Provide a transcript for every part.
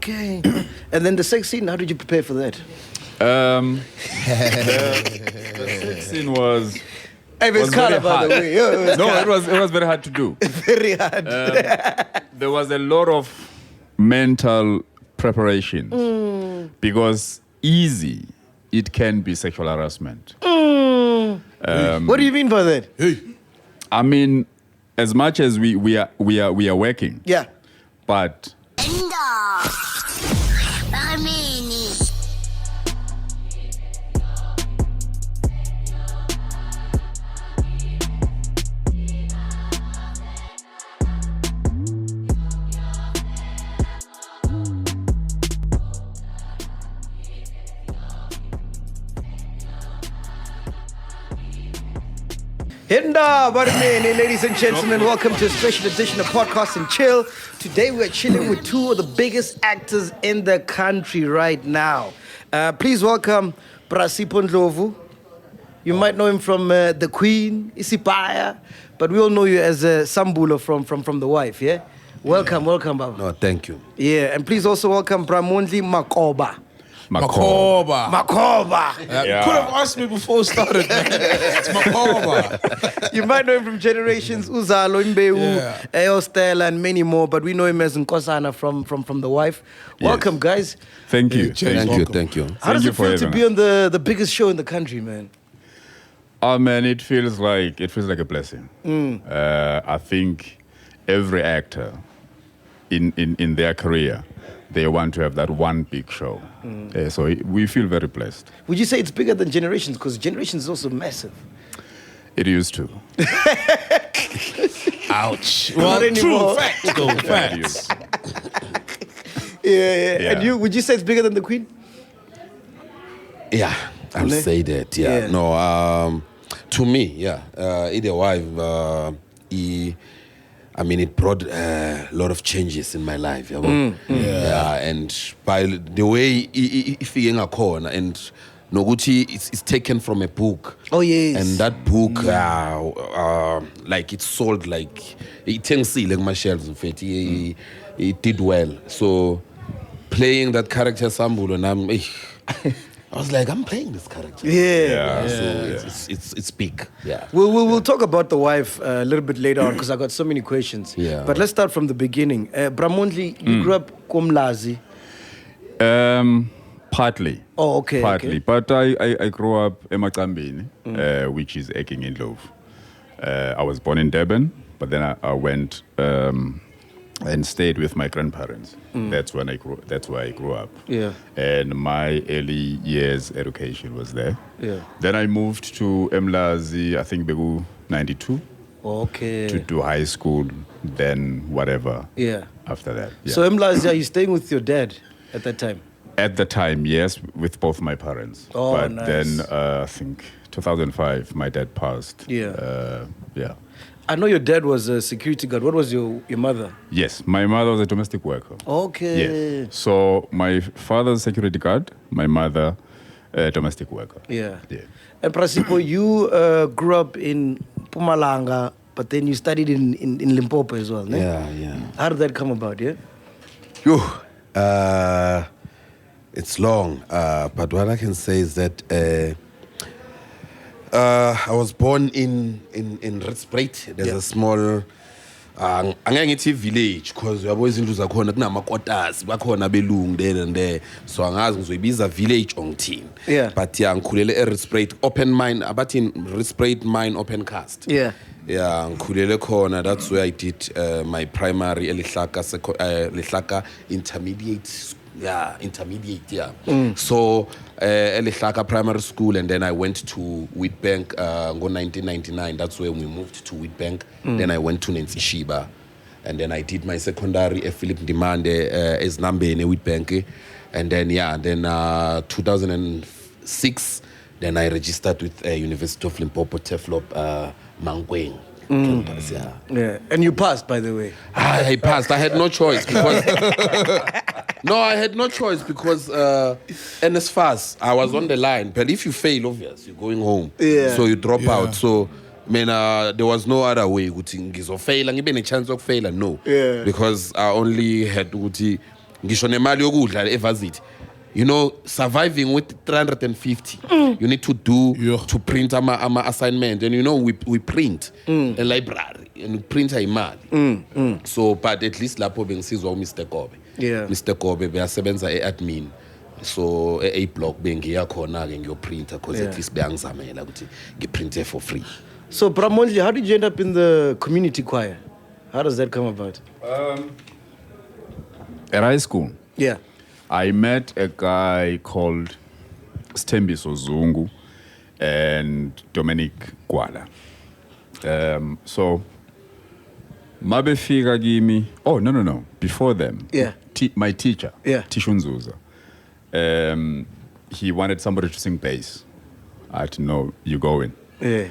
Okay. And then the sex scene, how did you prepare for that? The sex scene was... Hey, it's color, by the way. It was very hard to do. Very hard. There was a lot of mental preparation because easy, it can be sexual harassment. What do you mean by that? I mean, as much as we are working, Yeah. but Hinda, Barmeni, ladies and gentlemen, welcome to a special edition of Podcast and Chill. Today we're chilling with two of the biggest actors in the country right now. Please welcome SIPHO Ndlovu. You might know him from The Queen, Isipaya, but we all know you as Sambulo from The Wife, yeah? Welcome, Baba. No, thank you. Yeah, and please also welcome MONDLI Makoba. Makoba. You could have asked me before we started, man. It's Makoba. You might know him from Generations, Uzalo, Mbeu, Stella, and many more, but we know him as Nkosana from The Wife. Welcome, guys. thank you. Thank you. How does you it for feel to having be on the biggest show in the country, man? Oh man, it feels like a blessing. I think every actor in their career, they want to have that one big show. So we feel very blessed. Would you say it's bigger than Generations? Because Generations is also massive. It used to. Ouch. Not anymore. Facts, though. Facts. Yeah. And you, would you say it's bigger than The Queen? Yeah, I'll say that. Yeah. No, to me, either wife, it brought a lot of changes in my life. And by the way, if you corner and Noguchi, it's taken from a book. Oh yes. And that book, like it's sold like it tends like my shelves. In fact, it did well. So playing that character Sambulo, and I was like, I'm playing this character. Yeah. So it's big. Yeah. We'll talk about The Wife a little bit later on because I got so many questions. Yeah. But let's start from the beginning. MONDLI, you grew up Komlazi. Partly. Oh, okay. Partly. Okay. But I grew up in MacG, which is Eking in Love. I was born in Durban, but then I went and stayed with my grandparents. That's where I grew up. Yeah. And my early years education was there. Yeah. Then I moved to Mlazi, I think Begu 92. Okay. To do high school, then whatever. Yeah. After that. Yeah. So Mlazi, are you staying with your dad at that time? At the time, yes, with both my parents. Oh, but nice. then I think 2005, my dad passed. Yeah. Yeah. I know your dad was a security guard. What was your mother? Yes, my mother was a domestic worker. Okay. Yes. So my father's security guard, my mother, a domestic worker. Yeah. Yeah. And SIPHO, you grew up in Mpumalanga, but then you studied in Limpopo as well, ne? Yeah. How did that come about, yeah? It's long, but what I can say is that I was born in Ritzbreit. There's a small angeke village because yabo izinto zakhona kunamakotas bakhona belungu there and there, so angazi ngizoyibiza village ongithini. Yeah. But ngikhulele eRitzbreit open mine, abathi Ritzbreit mine open cast. Yeah. Yeah, ngikhulele khona. That's where I did my primary Lihlaka intermediate. Yeah, intermediate, yeah. So, Lihlaka Primary School, and then I went to Witbank in 1999. That's when we moved to Witbank. Then I went to Nancy Shiba. And then I did my secondary at Philip Ndimande as Nambene Witbank. And then, 2006, then I registered with University of Limpopo, Teflop, Mankweng. Campus, Yeah. And you passed, by the way. I passed. I had no choice because... I had no choice because NSFAS, I was on the line. But if you fail, obviously, you're going home. Yeah. So you drop out. So, there was no other way. Fail and even a chance of failure, no. Yeah. Because I only had ngisho nemali yokudla evarsity. You know, surviving with 350, you need to to print ama assignment, and you know we print a library and print a imali. So, but at least lapho bengisizwa Mr. Kobe. Yeah. Mr. Kobe beyasebenza admin. So a block bengiya khona ke ngiyoprinta because at least beyangizamela ukuthi ngiprinte for free. So, MONDLI, how did you end up in the community choir? How does that come about? At high school, Yeah. I met a guy called Stembiso Zungu and Dominic Gwala. So, Mabefika Gimi. Oh, no. Before them. Yeah. My teacher, Yeah. Tishunzuza. He wanted somebody to sing bass. I had to know, you go in. Yeah.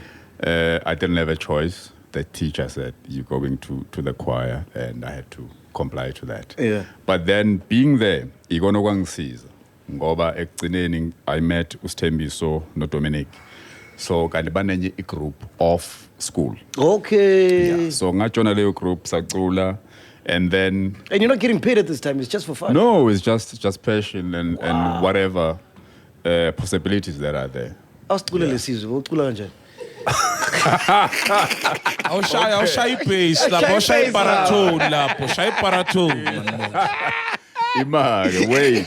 I didn't have a choice. The teacher said, you're going to the choir, and I had to comply to that. Yeah. But then being there, igono kwangisiza. Ngoba ekugcineni I met uSthembiso no Dominic. So kanti banenye a group of school. Okay. Yeah. So ngajona leyo group sacula, and then And you're not getting paid at this time, it's just for fun. no, it's just passion and whatever possibilities that are there. Awusicule lesizwe, ucula kanjani? Awushaya ibass lapho, awushaya ibaratone lapho, shaya ibaratone. Image, wait.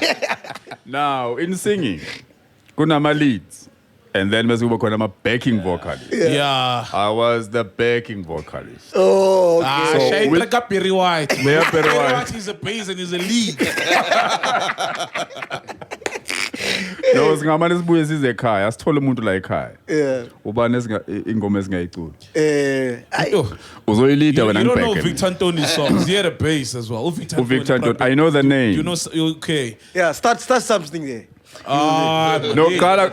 Now, in singing, kunama leads, and then mase kuba khona ama backing vocalist. Yeah. I was the backing vocalist. Oh, okay. Shaya with- like Perry White. Yeah, Perry White. White is a bass and he's a lead. No, singamane sibuye size ekhaya, asithole umuntu la ekhaya. Yeah. Ubani ingoma esingayicula. You Uzoyilida wena don't know ngibheke. Victor Antoni's songs. He had a bass as well. Victor Victor Antoni, Antoni, I know the name. You know, okay. Yeah, start something there. No, Kala.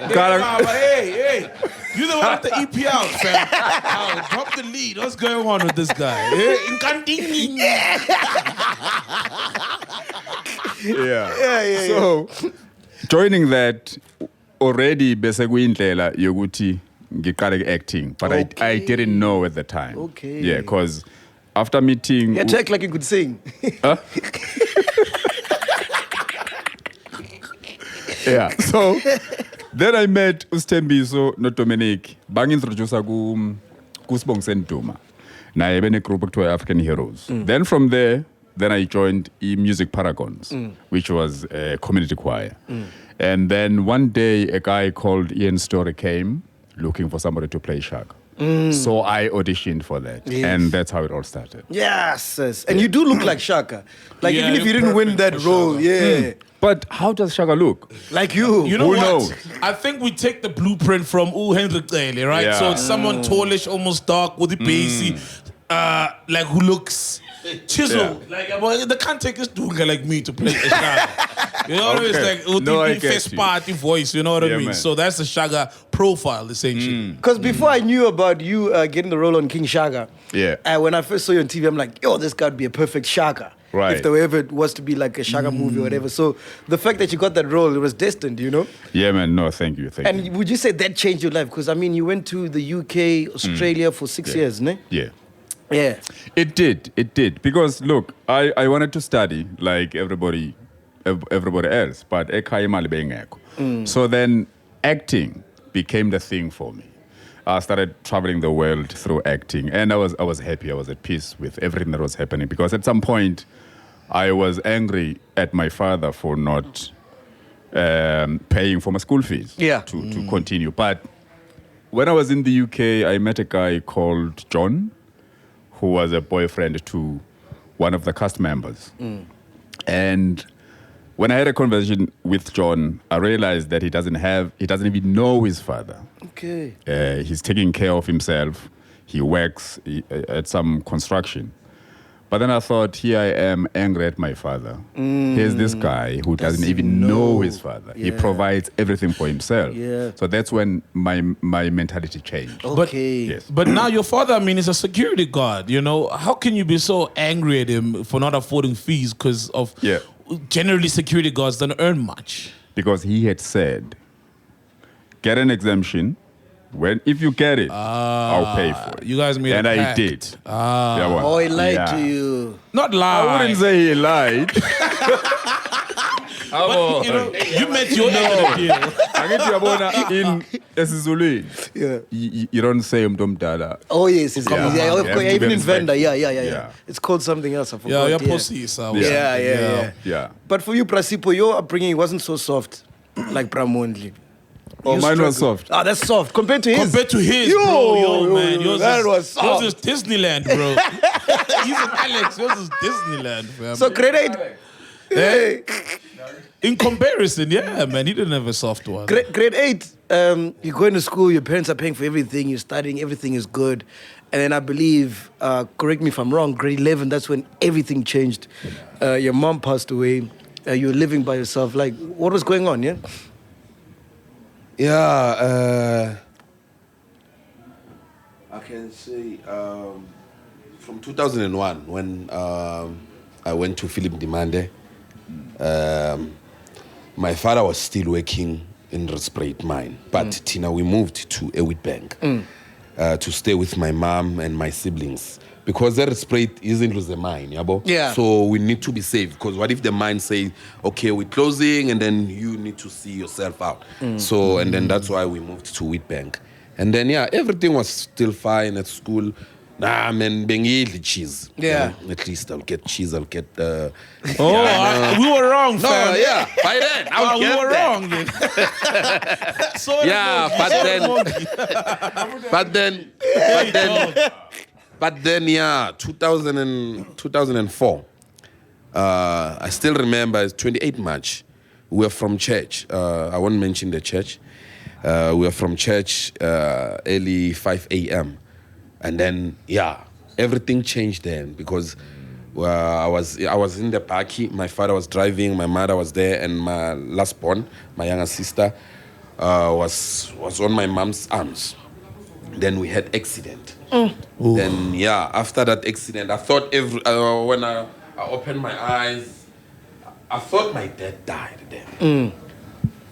Hey. You the one with the EP out, fam. Drop the lead. What's going on with this guy? Yeah. So, joining that already bese kuyindlela yokuthi ngiqale acting, but I didn't know at the time. Okay. Yeah, because after meeting You had to act like you could sing. yeah. So then I met uSthembiso no Dominic. Bang introduce ku Sibongiseni Duma. Naye bene group ekuthiwa African Heroes. Then from there, then I joined Music Paragons, which was a community choir. And then one day a guy called Ian Story came looking for somebody to play Shaka. So I auditioned for that. Yes. And that's how it all started. Yes. And you do look like Shaka. Like Yeah, even if you you're didn't win perfect that for role, yeah. But how does Shaka look? Like you. You know Who what? knows? I think we take the blueprint from Hendrik Cele, right? Yeah. So it's someone tallish, almost dark, with the bassy, like who looks chiseled. Like, well, they can't take this dude like me to play a Shaka. You know what I mean? It's like with No, I the get face you. party voice. You know what I Yeah, mean? man. So that's the Shaka profile, essentially. Because before I knew about you getting the role on King Shaka, Yeah. when I first saw you on TV, I'm like, yo, this guy would be a perfect Shaka. Right. If there ever was to be like a Shaka movie or whatever. So the fact that you got that role, it was destined, you know? Yeah, man. No, thank you. Thank you. And would you say that changed your life? Because, I mean, you went to the UK, Australia for 6 years, ne? Yeah. Yeah. It did. Because look, I wanted to study like everybody else, but ekhaya imali bengekho. So then acting became the thing for me. I started traveling the world through acting, and I was happy. I was at peace with everything that was happening, because at some point I was angry at my father for not paying for my school fees to continue. But when I was in the UK, I met a guy called John, who was a boyfriend to one of the cast members. And when I had a conversation with John, I realized that he doesn't even know his father. Okay. He's taking care of himself. He works at some construction. But then I thought, here I am angry at my father. Here's this guy who doesn't even know his father. He provides everything for himself. Yeah. So that's when my mentality changed. Okay. Yes. But now your father, I mean, is a security guard. You know, how can you be so angry at him for not affording fees? Because of generally security guards don't earn much. Because he had said, get an exemption. If you get it, I'll pay for it. You guys made and a I pact. did. Oh, he lied to you. Not lie. I wouldn't say he lied. But, you know, you met your end of the deal. Angithi uyabona in esiZulwini. Yeah. You don't say umuntu omdala. Oh yes, of Yeah. course, You have to even be in Venda, yeah. Yeah. It's called something else. I Yeah, forgot. you're pussy. So Yeah. Yeah. But for you, Prasipo, your upbringing wasn't so soft like MONDLI. Oh, You mine was struggled. soft. Ah, that's soft compared to his. Compared to his, Yo, bro, yo, man, yours that is, was soft. yours is Disneyland, bro. He's an Alex, yours is Disneyland, fam. So grade 8. Hey. In comparison, yeah, man, he didn't have a soft one. Grade 8, you're going to school, your parents are paying for everything, you're studying, everything is good. And then I believe, correct me if I'm wrong, grade 11, that's when everything changed. Your mom passed away, you were living by yourself. Like, what was going on, yeah? Yeah, I can say from 2001 when I went to Philip Demande, my father was still working in Respite mine, but Tina, we moved to Witbank to stay with my mom and my siblings. Because the Respite isn't the mine, yabo? Yeah. So we need to be safe. Because what if the mine say, okay, we're closing, and then you need to see yourself out. So, and then that's why we moved to Witbank. And then, yeah, everything was still fine at school. Nah, man, bengi cheese. Yeah. At least I'll get cheese, I'll get... We were wrong, no, fam. yeah, by then, I'll We get were that. wrong, then. Sorry, Yeah, monkey. But then, yeah, 2004, I still remember, it's 28 March. We were from church. I won't mention the church. We were from church early 5 a.m. And then, yeah, everything changed then because I was in the parky. My father was driving, my mother was there, and my last born, my younger sister, was on my mom's arms. Then we had accident. Then yeah, after that accident, I thought when I opened my eyes, I thought my dad died then.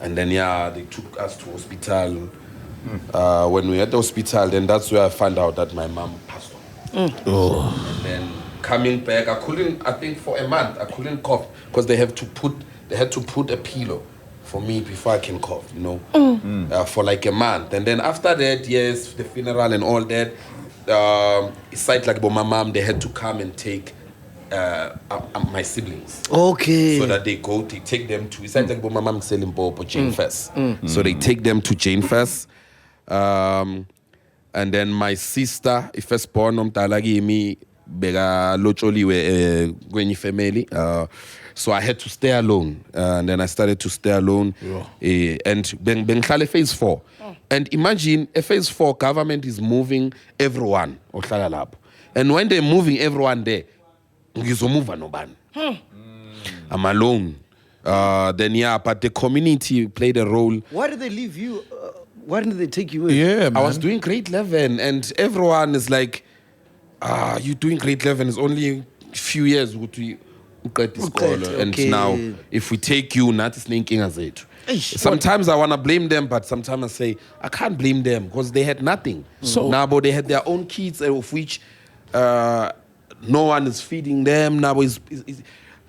And then yeah, they took us to hospital. When we were at the hospital, then that's where I found out that my mom passed on. And then coming back, I think for a month, I couldn't cough because they had to put a pillow for me before I can cough, you know, for like a month. And then after that, yes, the funeral and all that, it's like my mom, they had to come and take my siblings. Okay. So that they take them to, it's like my mom selling Bobo Jane Fest. So they take them to Jane Fest. And then my sister, firstborn, me bega locholiwe kwenye family. So I had to stay alone. And then I started to stay alone. And bengihlale phase 4. And imagine a phase 4 government is moving everyone. And when they're moving everyone there, ngizomova nobani. I'm alone. Then yeah, but the community played a role. Why did they leave you? Why didn't they take you in? Yeah, man. I was doing grade 11 and everyone is like, you doing grade 11 is only a few years ukuthi uqede isikolo. And now if we take you nathi sinenkinga zethu. Sometimes I want to blame them, but sometimes I say I can't blame them because they had nothing. So now they had their own kids of which no one is feeding them. Now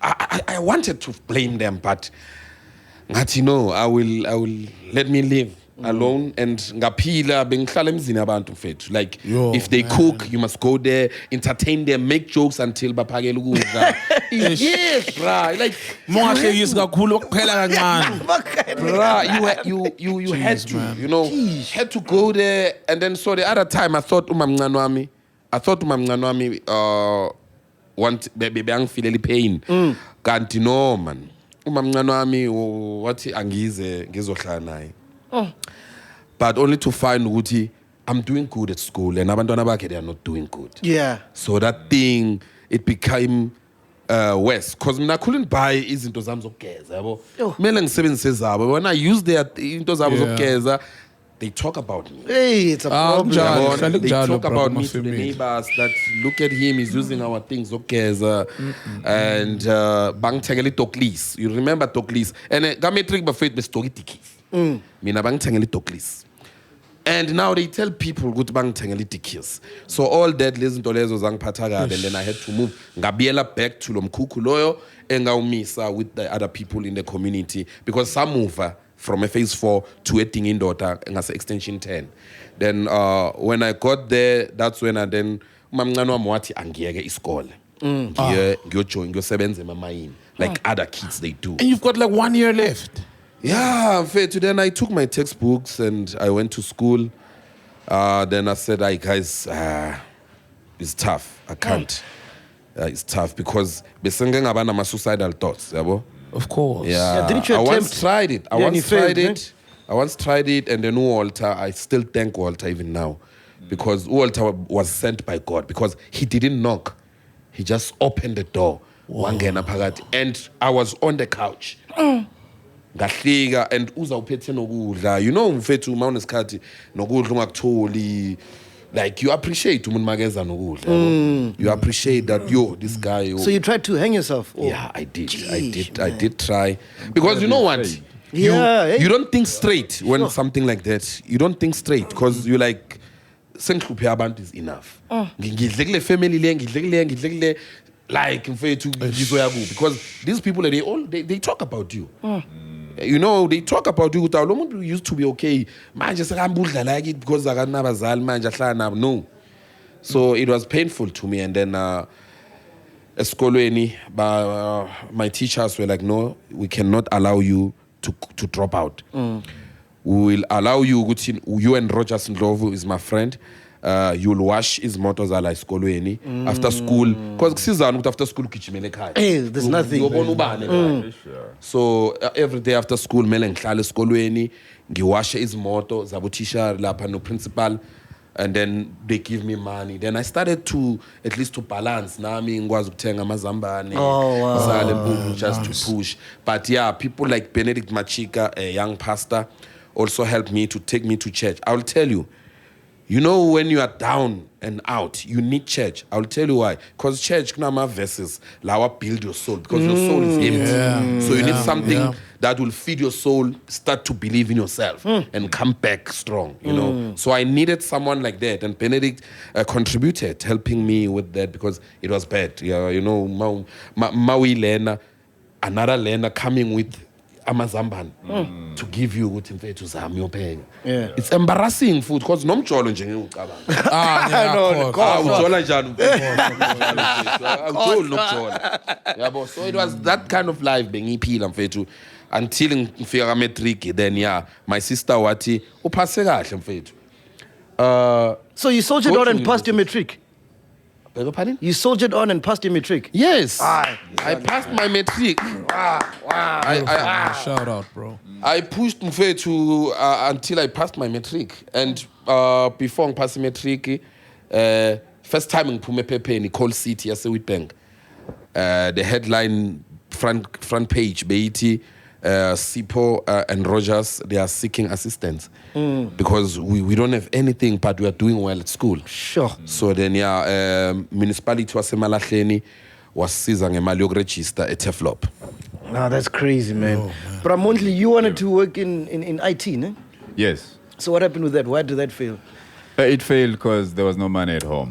I wanted to blame them, but ngathi no, I will let me live alone and ngaphila bengihlala emzini abantu mfethu. Like if they cook, you must go there, entertain them, make jokes until baphakela ukudla. Yes, bra. Like Mongahlekisi kakhulu ukuphela kancane. bra, you had to, man. You know, had to go there. And then so the other time I thought umamncane wami want baby angifileli pain. Kanti no man. Umamncane wami wathi angize ngizohlala naye. But only to find ukuthi I'm doing good at school and abantwana bakhe they are not doing good. Yeah. So that thing, it became worse because I couldn't buy izinto zami zokugeza yabo. Kumele ngisebenzise zabo. When I use their into zabo zokugeza, they talk about me. Hey, it's a problem. They talk about me to the neighbors that look at him, he's using our things zokugeza and bangithengela itoklis. You remember toklis? And gametric bafet bestoki tikif. Mina bangithengela itoklis. And now they tell people ukuthi bangithengele i-dickies. So all that lezinto lezo zangiphatha kabi, and then I had to move. Ngabuyela back to lo mkhukhu loyo engawumisa with the other people in the community because some move from a phase 4 to wedding indoda ngase extension 10. Then when I got there, that's when I then umamncane wami wathi angiyeke isikole. Ngiyosebenza emamayini like other kids they do. And you've got like 1 year left. Yeah, then I took my textbooks and I went to school. Then I said, "Hey guys, it's tough. I can't. It's tough because besenge ngabana ma suicidal thoughts, yabo." Of course. Yeah. Didn't you I attempt? once tried it. I once tried it, and then Walter. I still thank Walter even now, because Walter was sent by God because he didn't knock, he just opened the door. Wangena phakathi, and I was on the couch. Ngahlika and uzawuphethe nokudla, you know, mfethu uma unesikhathi nokudla ungakutholi, like you appreciate umuntu makeza nokudla, you appreciate that this guy. So you tried to hang yourself? Or? Yeah, I did try, because you know what, you don't think straight when something like that, you don't think straight because you like sengihluphe abantu is enough. Ngidle kule family le, ngidle kule like mfethu ngizoya ku, because these people they talk about you. You know, they talk about you. Lo used to be okay. Manje sekambudla like it because akanabazali manje ahlala nabo. No. So it was painful to me, and then esikolweni my teachers were like, "No, we cannot allow you to drop out. We will allow you you and Rogers Ndlovu is my friend. You'll wash his motos ala esikolweni after school, because kusizana ukuthi after school ugijimele ekhaya. Hey, there's nothing. So every day after school mele ngihlale esikolweni ngiwashe izimoto zabuthisha lapha no principal, and then they give me money. Then I started to at least to balance nami ngikwazi ukuthenga amazambane just to push. But yeah, people like Benedict Machika, a young pastor, also helped me to take me to church. I will tell you, you know, when you are down and out, you need church. I'll tell you why. Because church, kunama verses, lawa build your soul. Because your soul is empty. Yeah. So you need something that will feed your soul, start to believe in yourself, and come back strong, you know. So I needed someone like that. And Benedict contributed, helping me with that because it was bad. Yeah, you know, Maui Lena, another Lena coming with amazambane to give you ukuthi mfethu zami uyophenga. It's embarrassing food because nomjolo nje ngiyucabanga. Ujola njani? Angijoli nokujola. Yabo, so it was that kind of life bengiphila mfethu until ngifika ka matric. Then my sister wathi uphase kahle mfethu. So you soldiered on and passed your matric? Pardon? You soldiered on and passed your matric? Yes. I passed my matric. Shout out, bro. I pushed mfethu until I passed my matric. And before I passed matric, first time ngiphume ephepheni Coal City yase-Witbank. The headline front page beyithi SIPHO and Rogers, they are seeking assistance because we don't have anything, but we are doing well at school. Sure. So then municipality waseMalahleni wasiza ngemali yokuregister eTeflop. Nah, that's crazy, man. But MONDLI, you wanted to work in IT, ne? Yes. So what happened with that? Why did that fail? It failed because there was no money at home.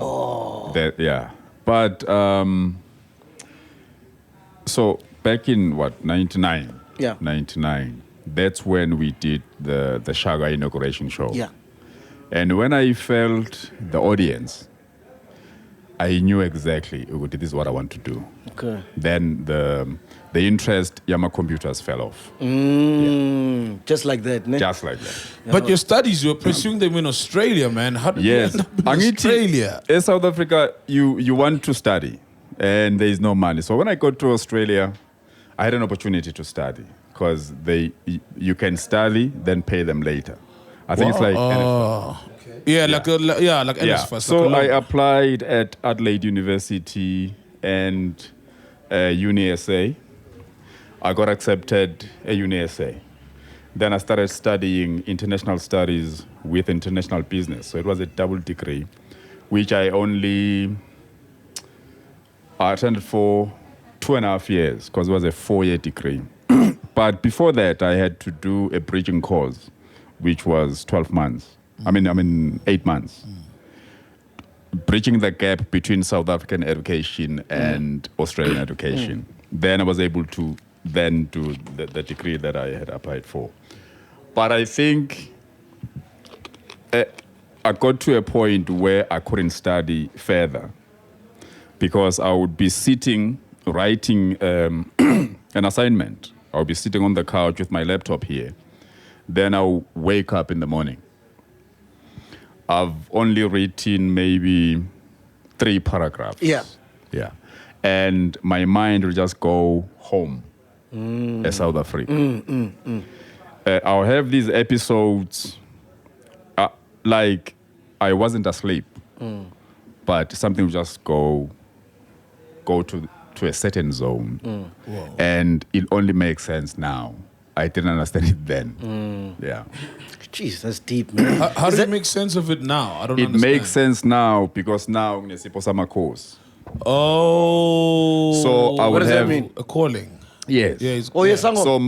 But so back in 99? Yeah. 99. That's when we did the Shaka inauguration show. Yeah. And when I felt the audience, I knew exactly this is what I want to do. Okay. Then the interest, Yama computers fell off. Just like that, ne? Just like that. But your studies, you were pursuing them in Australia, man. How did you end up in Australia? In South Africa, you want to study, and there is no money. So when I got to Australia, I had an opportunity to study because you can study, then pay them later. I think it's like NSFAS. Like NSFAS. So I applied at Adelaide University and UniSA. I got accepted at UniSA. Then I started studying international studies with international business. So it was a double degree, which I only attended for 2.5 years because it was a 4-year degree. But before that, I had to do a bridging course, which was 12 months. I mean 8 months. Bridging the gap between South African education and Australian education. Then I was able to then do the degree that I had applied for. But I think I got to a point where I couldn't study further because I would be sitting, writing an assignment. I'll be sitting on the couch with my laptop here. Then I'll wake up in the morning. I've only written maybe 3 paragraphs. Yeah. Yeah. And my mind will just go home as South Africa. I'll have these episodes like I wasn't asleep, but something will just go to a certain zone. And it only makes sense now. I didn't understand it then. Yeah. Jeez, that's deep, man. How do you make sense of it now? I don't understand. It makes sense now because now SIPHO summer course. Oh. So I What would does that have mean? A calling. Yes. Yeah. It's, Oh, you're sang So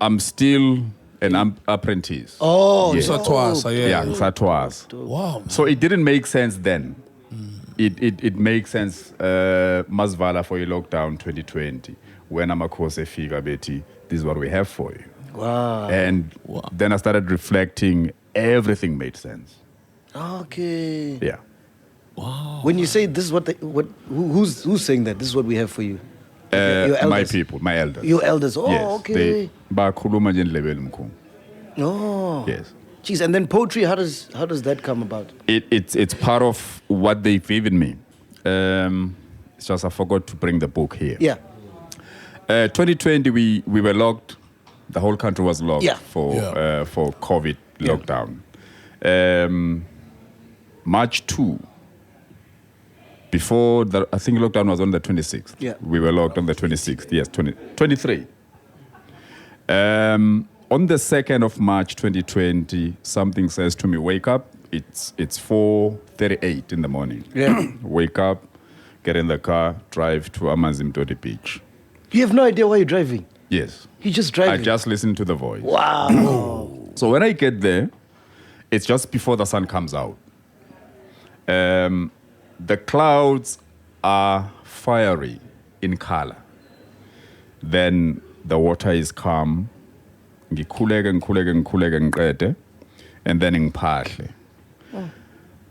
I'm still an apprentice. Oh, Yes. yeah. Satwas. Wow. Man. So it didn't make sense then. It makes sense Masvala for your lockdown 2020 when I'm a course figure Betty, this is what we have for you. Wow. And then I started reflecting, everything made sense. Okay. Yeah. Wow. When you say this is who's saying that? This is what we have for you. Your My elders. people, my elders. Your elders. Oh, Yes, okay. bakhuluma nje ndlebeni mkhulu. Oh. Yes. Jeez, and then poetry, how does that come about? It's part of what they've given me. It's just I forgot to bring the book here. Yeah. 2020 we were locked. The whole country was locked Yeah. for COVID lockdown. March 2. Before I think lockdown was on the 26th. Yeah. We were locked on the 26th. Yes, 23. On the 2nd of March 2020, something says to me, wake up. It's 4:38 in the morning. Yeah. Wake up, get in the car, drive to Amazimtoti Beach. You have no idea why you're driving. Yes. You just driving. I just listen to the voice. Wow. So when I get there, it's just before the sun comes out. The clouds are fiery in color. Then the water is calm. Ngikhuleke ngiqede, and then ngiphahle.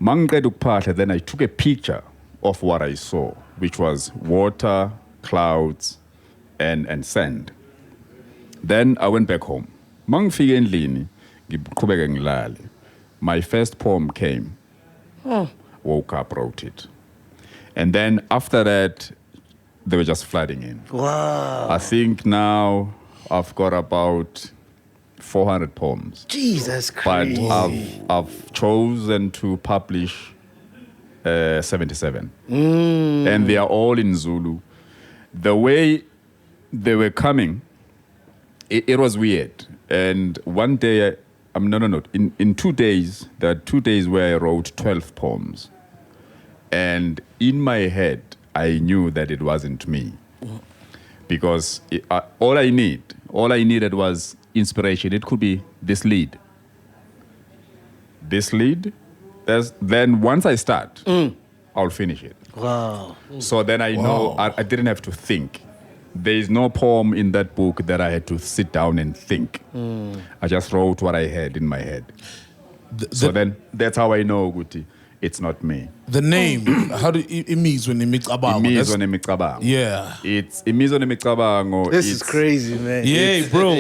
Mangiqeda ukuphatha, then I took a picture of what I saw, which was water, clouds, and sand. Then I went back home. Mangifike endlini, ngiqhubeke ngilale. My first poem came. Woke up, wrote it. And then after that, they were just flooding in. Wow. I think now I've got about 400 poems. Jesus But Christ. I've chosen to publish 77. And they are all in Zulu. The way they were coming, it was weird. And one day, in 2 days, there are 2 days where I wrote 12 poems. And in my head, I knew that it wasn't me. Because all I needed was inspiration. It could be this lead. Then once I start, I'll finish it. Wow. So then I know I didn't have to think. There is no poem in that book that I had to sit down and think. I just wrote what I had in my head. So then that's how I know, Guti, it's not me. The name, how do it means when it meets about? Imizwa nemicabango. Yeah. It's imizwa nemicabango. This is crazy, man. Yeah, bro.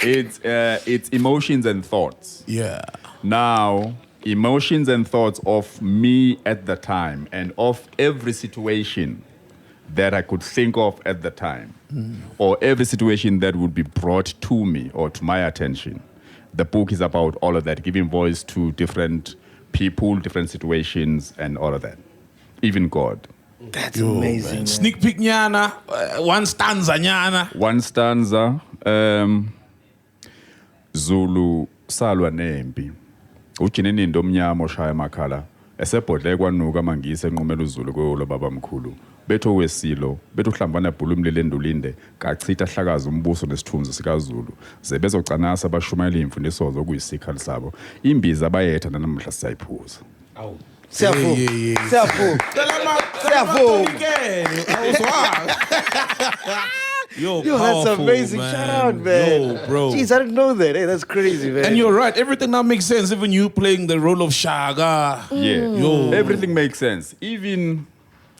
It's emotions and thoughts. Yeah. Now, emotions and thoughts of me at the time and of every situation that I could think of at the time, or every situation that would be brought to me or to my attention. The book is about all of that, giving voice to different people, different situations, and all of that. Even God. That's amazing. Man. Sneak peek nyana, one stanza nyana. One stanza, Zulu salwa nempi. Uchinini ndomnyama oshaya makhala esebhodle kwanuka mangise enqumela uZulu kwelo babamkhulu betho wesilo betho hlambana bhulu umlele endulinde kachitha hlakaza umbuso nesithunzi sikaZulu ze bezocanasa bashumayela imfundiso zokuyisikhali sabo imbiza abayetha namhla siyayiphuza Awu. Yo, Yo, that's powerful, amazing. man. Shout out, man. Yo, bro. Jeez, I didn't know that. Hey, that's crazy, man. And you're right. Everything now makes sense. Even you playing the role of Shaka. Yeah. Yo. Everything makes sense. Even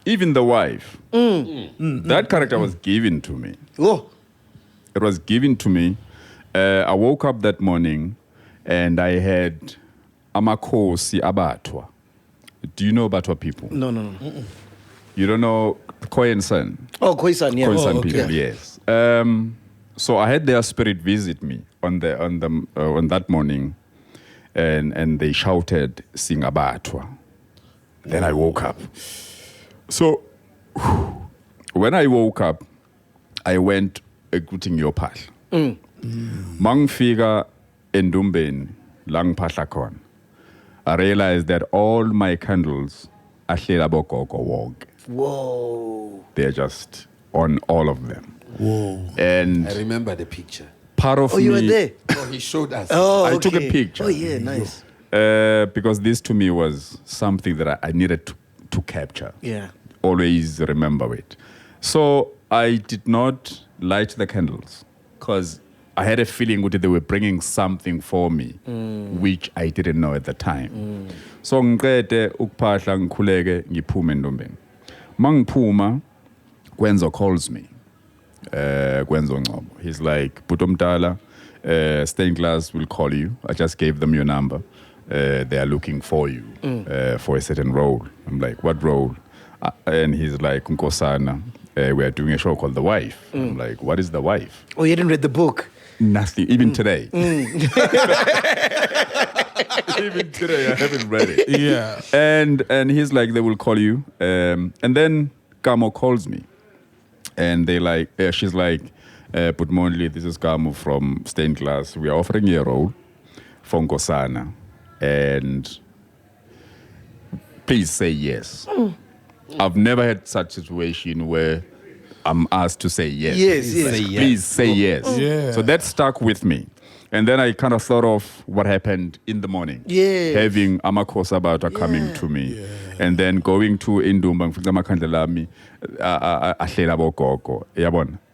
the wife. That character was given to me. Oh, It was given to me. I woke up that morning and I had amakhosi abatwa. Do you know Batwa people? no. You don't know Khoisan? Oh, Khoisan, yeah. Khoisan Oh, people, okay. yes. So I had their spirit visit me on that morning, and they shouted, "Sing abatwa." Then I woke up. So when I woke up, I went ekuthing yophahla. Mangfika endumbeni langphahla khona. I realized that all my candles ahlela bogogo wonke. Whoa. They're just on all of them. Whoa. And I remember the picture. part of Oh, me, you were there? Oh, he showed us. Oh, I took a okay. picture. Oh, yeah, nice. Because this to me was something that I needed to capture. Yeah. Always remember it. So I did not light the candles because I had a feeling that they were bringing something for me, which I didn't know at the time. So ngiqede ukuphahla ngikhuleke ngiphume endombeni. Mangiphuma Kwenzo calls me. Kwenzo Ngcobo. He's like, Putomdala, stay in class, will call you. I just gave them your number. They are looking for you for a certain role. I'm like, what role? And he's like, Nkosana, we are doing a show called The Wife. I'm like, what is The Wife? Oh, you didn't read the book? Nothing, even today. Even today, I haven't read it. Yeah. And he's like, they will call you. And then Kamo calls me. And they like, she's like, but MONDLI, this is Kamo from Stained Glass. We are offering you a role for Nkosana. And please say yes. I've never had such a situation where I'm asked to say yes. Yes, yes. Say yes. Please say yes. Yeah. So that stuck with me. And then I kind of thought of what happened in the morning. Yes. Having Amakosa Bata coming to me. And then going to Indumba,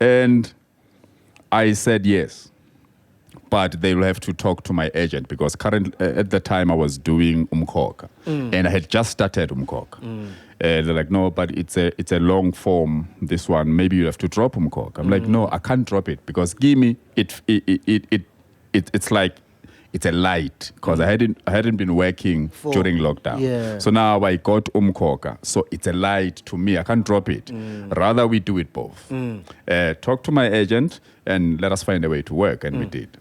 and I said yes. But they will have to talk to my agent because at the time I was doing Umkoka. And I had just started Umkoka. They're like, no, but it's a long form, this one. Maybe you have to drop Umkoka. I'm like, no, I can't drop it because give me it's like it's a light because I hadn't been working during lockdown. Yeah. So now I got Umkoka. So it's a light to me. I can't drop it. Rather we do it both. Talk to my agent and let us find a way to work, and we did.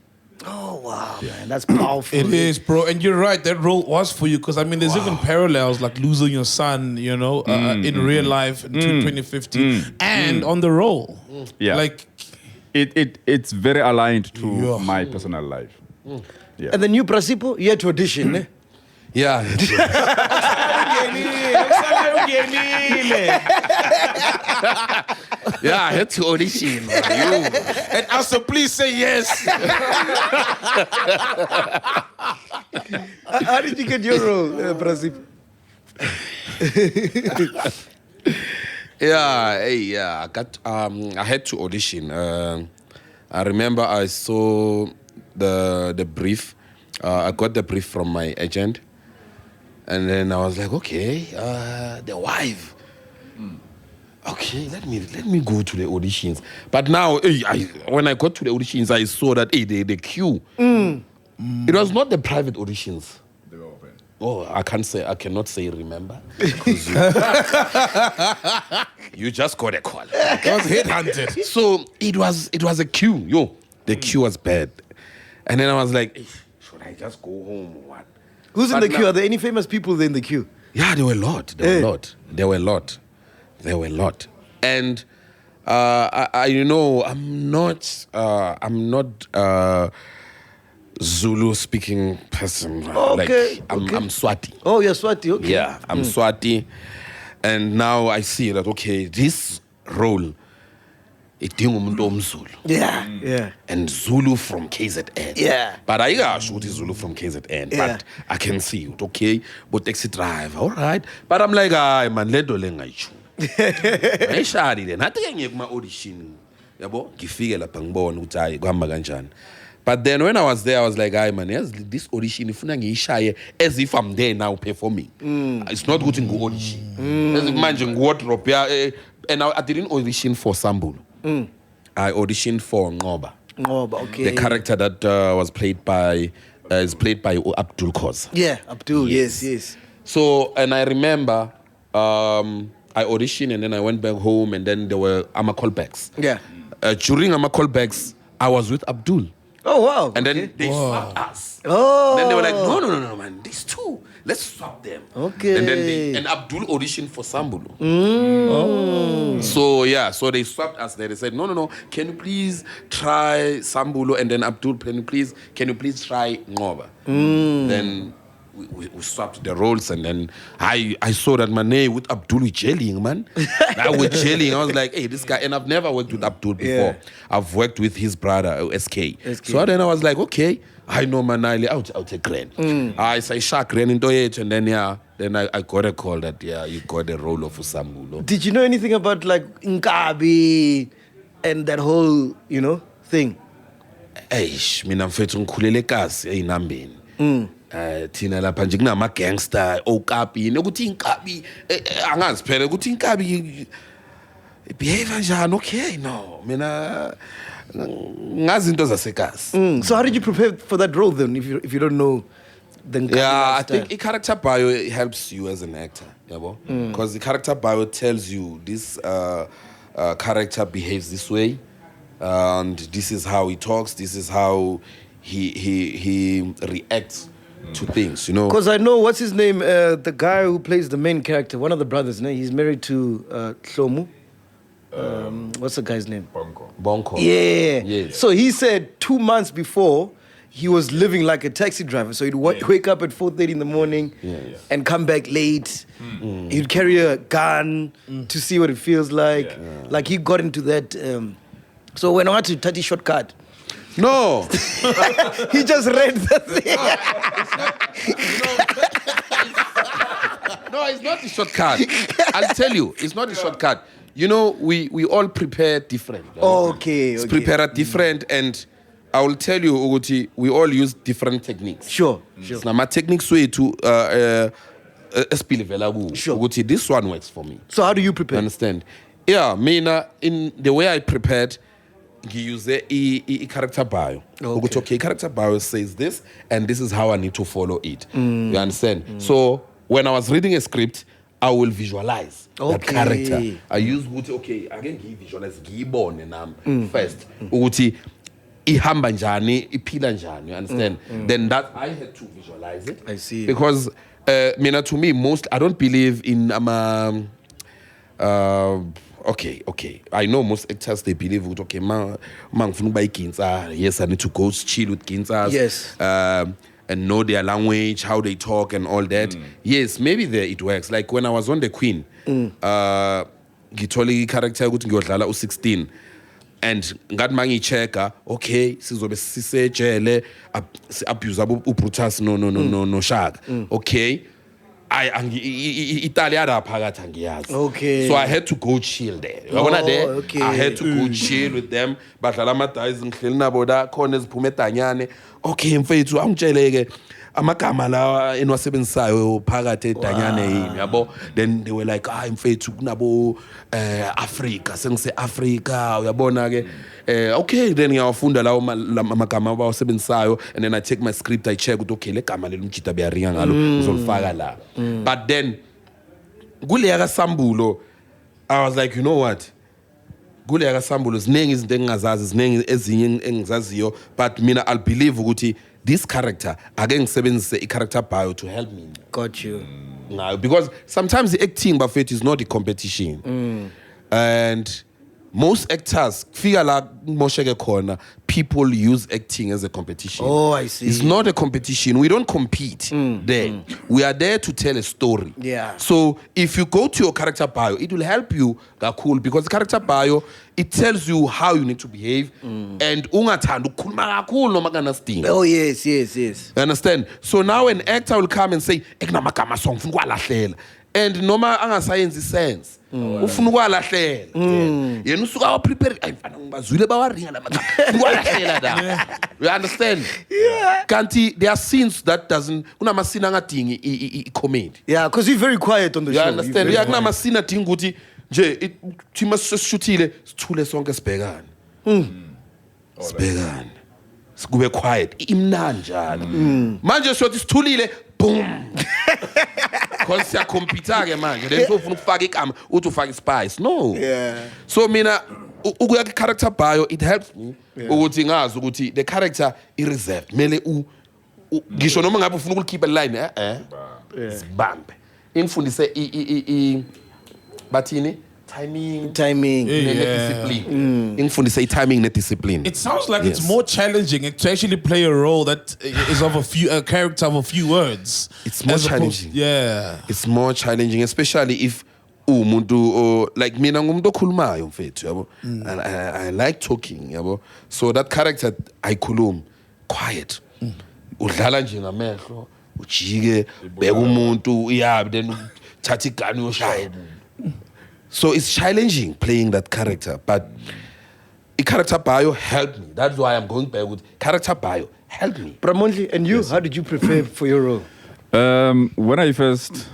Oh, wow, man. That's powerful. It is, bro. And you're right. That role was for you because, I mean, there's even parallels like losing your son, you know, in real life in 2015 and on the role. Yeah. Like, It's very aligned to Yeah. my personal life. Yeah. And the new Prasipo, you had to audition, eh? Yeah. Yeah, I had to audition. and also, please say yes. How did you get your role, Prasipo? I got. I had to audition. I remember I saw the brief. I got the brief from my agent, and then I was like, okay, the wife. Okay, let me go to the auditions. But now, when I got to the auditions, I saw that the queue. It was not the private auditions. They were open. Oh, I cannot say remember. You just got a call. I was headhunted. So it was a queue. The queue was bad. And then I was like, should I just go home or what? Who's in But the queue? Are there any famous people there in the queue? Yeah, there were a lot. There were a lot. And I'm not Zulu speaking person. Okay, Like I'm Swati. Oh, you're Swati. Okay. Yeah, I'm Swati. And now I see that, okay, this role, idinga umuntu omZulu. Yeah. Yeah. And Zulu from KZN. Yeah. But I got Zulu from KZN. Yeah. But I can see it, okay? But taxi driver, all right. But I'm like, ay man, let do lenga ichu. I shadi then. Nathi ke ngiyekuma audition. Yabo, ngifike lapha ngibona ukuthi hayi kuhamba kanjani. But then when I was there, I was like, ay man, yes, this audition ifuna ngiyishaye as if I'm there now performing. It's not good in go audition. As if manje ngiwardrobe and I didn't audition for Sambulu. I auditioned for Ngoba. Ngoba, okay. The character that was played by is played by Abdul Khoza. Yeah, Abdul. Yes. So, and I remember I auditioned and then I went back home and then there were AMA callbacks. Yeah. During AMA callbacks, I was with Abdul. Oh, wow. And then they swapped us. Oh. Then they were like, no, man, these two, let's swap them. Okay. And then and Abdul auditioned for Sambulu. So yeah, so they swapped us there. They said, no, can you please try Sambulu? And then Abdul, can you please try Ngoba? Then we swapped the roles, and then I saw that man with Abdul we gelling, man. Now we're gelling. I was like, hey, this guy, and I've never worked with Abdul before. Yeah. I've worked with his brother, SK. So then I was like, okay, I know Manali, I'll take Gren. I say Shaka ran into it, and then I got a call that you got the role of Usambulo. Did you know anything about like Nkabi and that whole, thing? Eish, mina mfethu ngikhulele kasi eyinambeni. Thina lapha nje kunama gangster okapi nokuthi inkabi angazi phela ukuthi inkabi behave njani. Okay, no, mina ngazi into zasekhasi. So how did you prepare for that role then if you don't know the Nkabi I lifestyle? think a character bio helps you as an actor, because the character bio tells you this character behaves this way, and this is how he talks, this is how he reacts to things, Because I know, what's his name, the guy who plays the main character, one of the brothers, he's married to Hlomu. What's the guy's name? Bonko. Yeah. Yes. So he said 2 months before, he was living like a taxi driver. So he'd wake up at 4:30 in the morning and come back late. He'd carry a gun to see what it feels like. Like he got into that. So when I went to Tati Shortcut, No. he just read the thing. No, it's not a shortcut. I'll tell you, it's not a shortcut. We all prepare different. Okay. It's prepared different, and I will tell you, Uguti, we all use different techniques. Sure. Now, my techniques way to Sure. Uguti, this one works for me. So how do you prepare? Understand? Yeah, Mina, in the way I prepared, he used a character bio. Okay, character bio says this, and this is how I need to follow it. You understand? So when I was reading a script, I will visualize that character. I use Guti, again, he visualize Gibon and first. Uguti, ihamba njani, iphila njani, you understand? Then that I had to visualize it. I see. Because Mina, to me, I don't believe in okay. I know most actors, they believe, okay, yes, I need to go chill with Ginzas. Yes. And know their language, how they talk and all that. Yes, maybe there it works. Like when I was on The Queen, ngithole character ukuthi ngiyodlala u16 and ngathi mangichecka, okay, sizobe sisejele abuse uBrutus no Shaka. Okay. Italia phakathi angiyazi. Okay. So I had to go chill there. There. Okay. I had to go chill with them. Badlala amadays ngihleli nabo da khona eziphume edanyane. Okay, mfethu angitsheleke amagama lawa enwasebenzisayo phakathi edanyane yini, yabo. Then they were like, mfethu kunabo Africa, sengise Africa, uyabona ke. Okay, then ngiyafunda lawo amagama abawasebenzisayo, and then I take my script, I check ukuthi okay, le gama leli umjita beyaringa ngalo uzolifaka la. But then kuleya kaSambulo, I was like, you know what? Kuleya kaSambulo ziningi izinto engingazazi, ziningi ezinye engizaziyo, but mina I'll believe ukuthi this character ake ngisebenzise i-character bio to help me. Got you. Because sometimes the acting buffet is not a competition. And most actors, figure like Mosheke corner, people use acting as a competition. Oh, I see. It's not a competition. We don't compete there. We are there to tell a story. Yeah. So if you go to your character bio, it will help you, cool, because the character bio, it tells you how you need to behave and ungathanda ukukhuluma kakhulu noma kanasdingo. Oh, yes. You understand? So now an actor will come and say, "Ekunamagama song ufuna ukwalahlela." And noma angasayenzi sense. Ufuna ukwalahlela. Yena usuka wa prepare ayifana ngibazwile bawaringa lamagama. Ukwalahlela da. You understand? Yeah. Kanti there are scenes that doesn't kunama scene angadingi i-comedy. Yeah, because you're very quiet on the You show. understand? Yeah, kunama scene adinga ukuthi nje thima seshuthile sithule sonke sibhekane. Sibhekane. Sikube quiet. Imnandi njalo. Manje sothi sithulile boom. Because siyakompita ke manje. Then ufuna ukufaka igama uthi ufaka ispice. No. Yeah. So mina ukuya ku character bio it helps me ukuthi ngazi ukuthi the character is reserved. Mele ngisho noma ngabe ufuna ukukhipha line sibambe. Ingifundise bathini timing discipline. Ingifundise timing ne discipline. It sounds like it's more challenging to actually play a role that is of a character of a few words. It's more challenging. Yeah. It's more challenging, especially if umuntu like mina ngumuntu okhulumayo mfethu yabo. And I like talking yabo. So that character ayikhulumi quiet. Udlala nje ngamehlo, ujike beka umuntu uyabe then thatha igani uyoshaya. So it's challenging playing that character, but the character bio helped me. That's why I'm going back with character bio helped me. MONDLI, and you, how did you prepare for your role? When I first,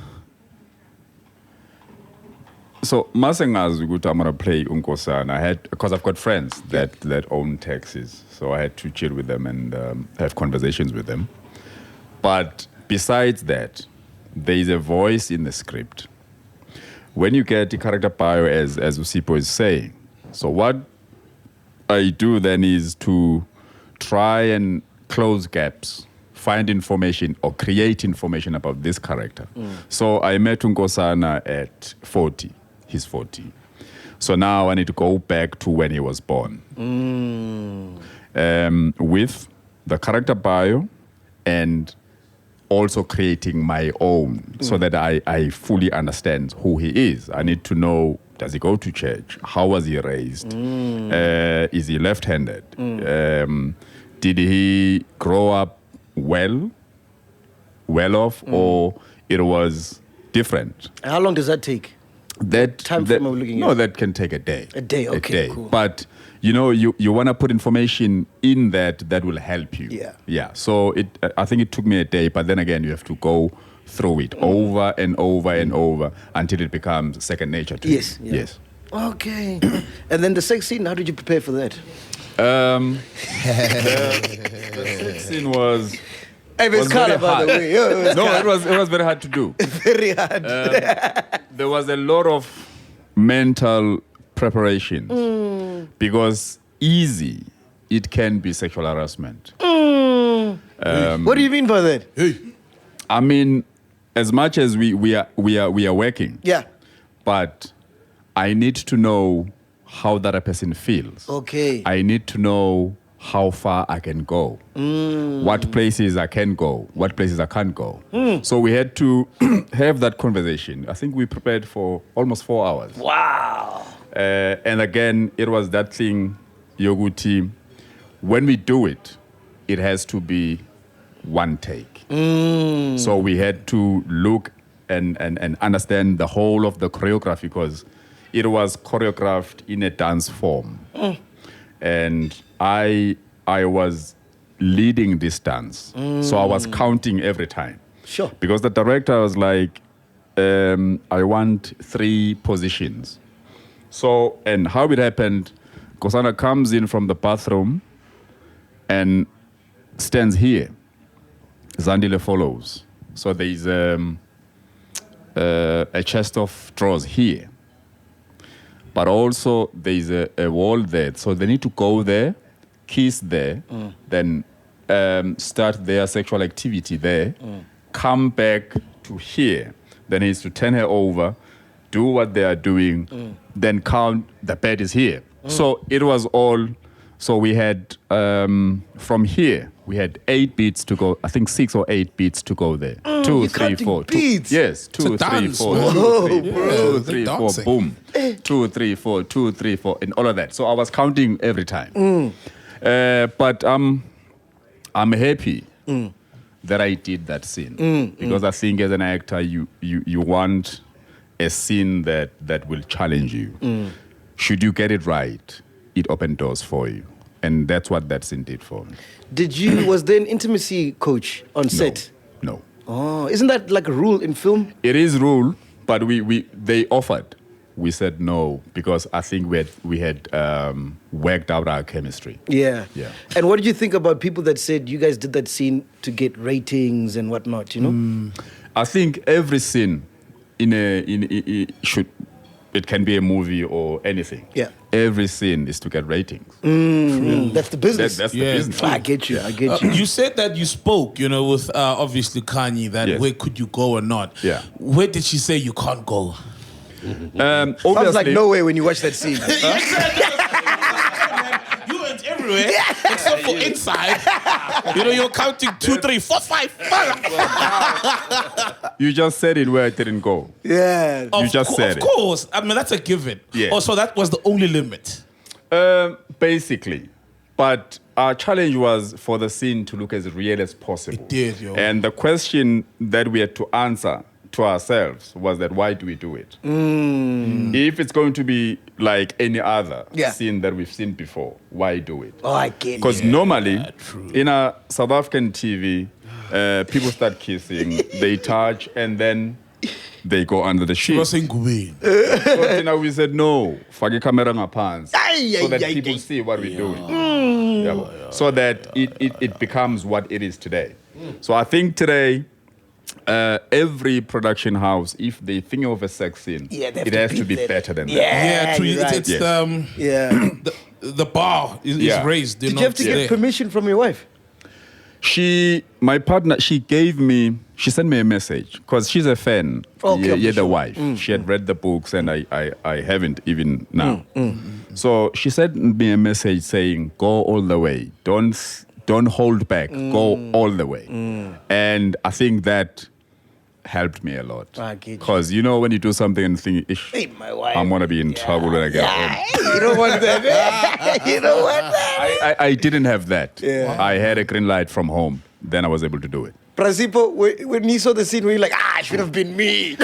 so masengazi ukuthi I'm gonna play uNkosana. I had, because I've got friends that own taxis, so I had to chill with them and have conversations with them. But besides that, there is a voice in the script. When you get the character bio, as SIPHO is saying, so what I do then is to try and close gaps, find information or create information about this character. So I met Nkosana at 40. He's 40. So now I need to go back to when he was born. With the character bio and also creating my own so that I fully understand who he is. I need to know, does he go to church? How was he raised? Is he left-handed? Did he grow up well off, or it was different? How long does that take? That time frame are we looking at? No, that can take a day. A day, okay, cool. But you know, you want to put information in that will help you. Yeah. So I think it took me a day, but then again, you have to go through it over and over and over until it becomes second nature to you. Yes. Okay. And then the sex scene, how did you prepare for that? The sex scene was. It was very by the hard. way. It was very hard to do. Very hard. There was a lot of mental preparation because easy it can be sexual harassment. What do you mean by that? I mean, as much as we are working, but I need to know how that a person feels. Okay. I need to know how far I can go, what places I can go, what places I can't go. So we had to have that conversation. I think we prepared for almost 4 hours. Wow. And again, it was that thing, Yoguti, when we do it, it has to be one take. So we had to look and understand the whole of the choreography because it was choreographed in a dance form. And I was leading this dance. So I was counting every time. Sure. Because the director was like, I want 3 positions. So, and how it happened, Kosana comes in from the bathroom and stands here. Zandile follows. So there is a chest of drawers here. But also there is a wall there. So they need to go there, kiss there, then start their sexual activity there, come back to here. Then he needs to turn her over, do what they are doing, then count, the bed is here. So it was all. So we had from here we had 8 beats to go. I think 6 or 8 beats to go there. 2, you're 3, counting 4. beats? Yes, 2, 3, dance, 4. man. 2, 3, 4. dancing. Boom. 2, 3, 4. 2, 3, 4, and all of that. So I was counting every time. But I'm happy that I did that scene because I think as an actor you want a scene that will challenge you. Should you get it right, it opened doors for you. And that's what that scene did for me. Was there an intimacy coach on set? No. Oh, isn't that like a rule in film? It is rule, but they offered. We said no because I think we had worked out our chemistry. Yeah. Yeah. And what did you think about people that said you guys did that scene to get ratings and whatnot, you know? I think every scene it can be a movie or anything. Yeah. Every scene is to get ratings. That's the business. That's the Yeah. business. I get you. I get you. You said that you spoke, with obviously Kanye, that Yes. where could you go or not? Yeah. Where did she say you can't go? Sounds like Obviously, nowhere when you watch that scene. You went everywhere except for inside. You're counting 2, 3, 4, 5. you just said it where I didn't go. Yeah. You just said Of it. course. I mean, that's a given. Yeah. Also, that was the only limit. Basically. But our challenge was for the scene to look as real as possible. It did, yo. And the question that we had to answer to ourselves was that why do we do it? If it's going to be like any other Yeah. scene that we've seen before, why do it? Oh, I get it. Because normally, in a South African TV, people start kissing, they touch, and then they go under the sheet. You were saying Gubin. So we said, no, fake camera ngaphansi, Ay, so ay, that ay, people ay. see what we're doing. Yeah. So that it becomes what it is today. So I think today, every production house, if they think of a sex scene, Yeah, they have it to has to beat be that. better than that. Yeah, true. you're right. It's Yeah. the bar is Yeah. raised. Did you have to get permission from your wife? My partner, she sent me a message because she's a fan. Okay, The sure. wife. She had read the books and I haven't even now. So she sent me a message saying, go all the way. Don't hold back. Go all the way. And I think that helped me a lot. I get you. Because when you do something and think, "Ish, Hey, my wife. I'm going to be in trouble when I get home. You don't want that. You don't want that. I didn't have that. Yeah. I had a green light from home. Then I was able to do it. Prasipo, when you saw the scene, were you like, it should have been me?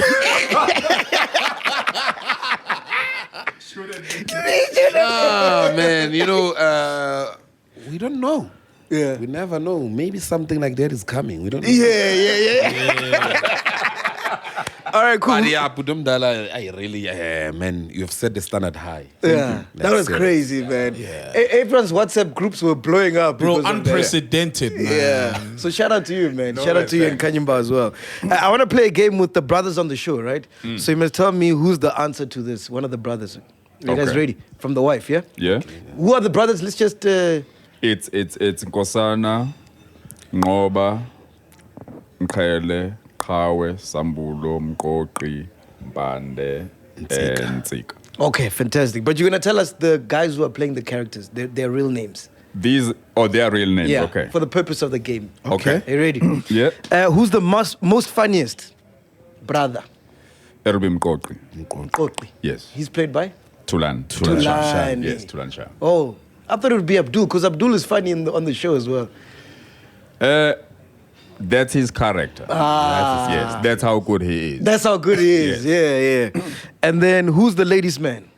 Man, we don't know. Yeah. We never know. Maybe something like that is coming. We don't know. Yeah. All right, cool. But yeah, Budumdala, I really, man, you've set the standard high. Yeah, that was crazy, man. Yeah. Everyone's WhatsApp groups were blowing up. Bro, because of that. unprecedented, man. Yeah. So shout out to you, man. Shout out to you and Kanyimba as well. I want to play a game with the brothers on the show, right? So you must tell me who's the answer to this. One of the brothers. You guys Okay. ready? From the wife, yeah? Yeah? Who are the brothers? Let's just... It's Nkosana, Ngoba, Nkele, Kawe, Sambulo, Mkoki, Mbande, and Ntsika. Okay, fantastic. But you're going to tell us the guys who are playing the characters, their real names. These are their real names, Yeah, okay. for the purpose of the game. Okay. Are you ready? Yeah. Who's the most funniest brother? Erubim Mkoki. Kokli. Yes. He's played by? Tulan. Tulani. Yes, Tulan Shah. Oh, I thought it would be Abdul, because Abdul is funny on the show as well. That's his character. Yes, that's how good he is. That's how good he is. Yes. Yeah. And then who's the ladies' man?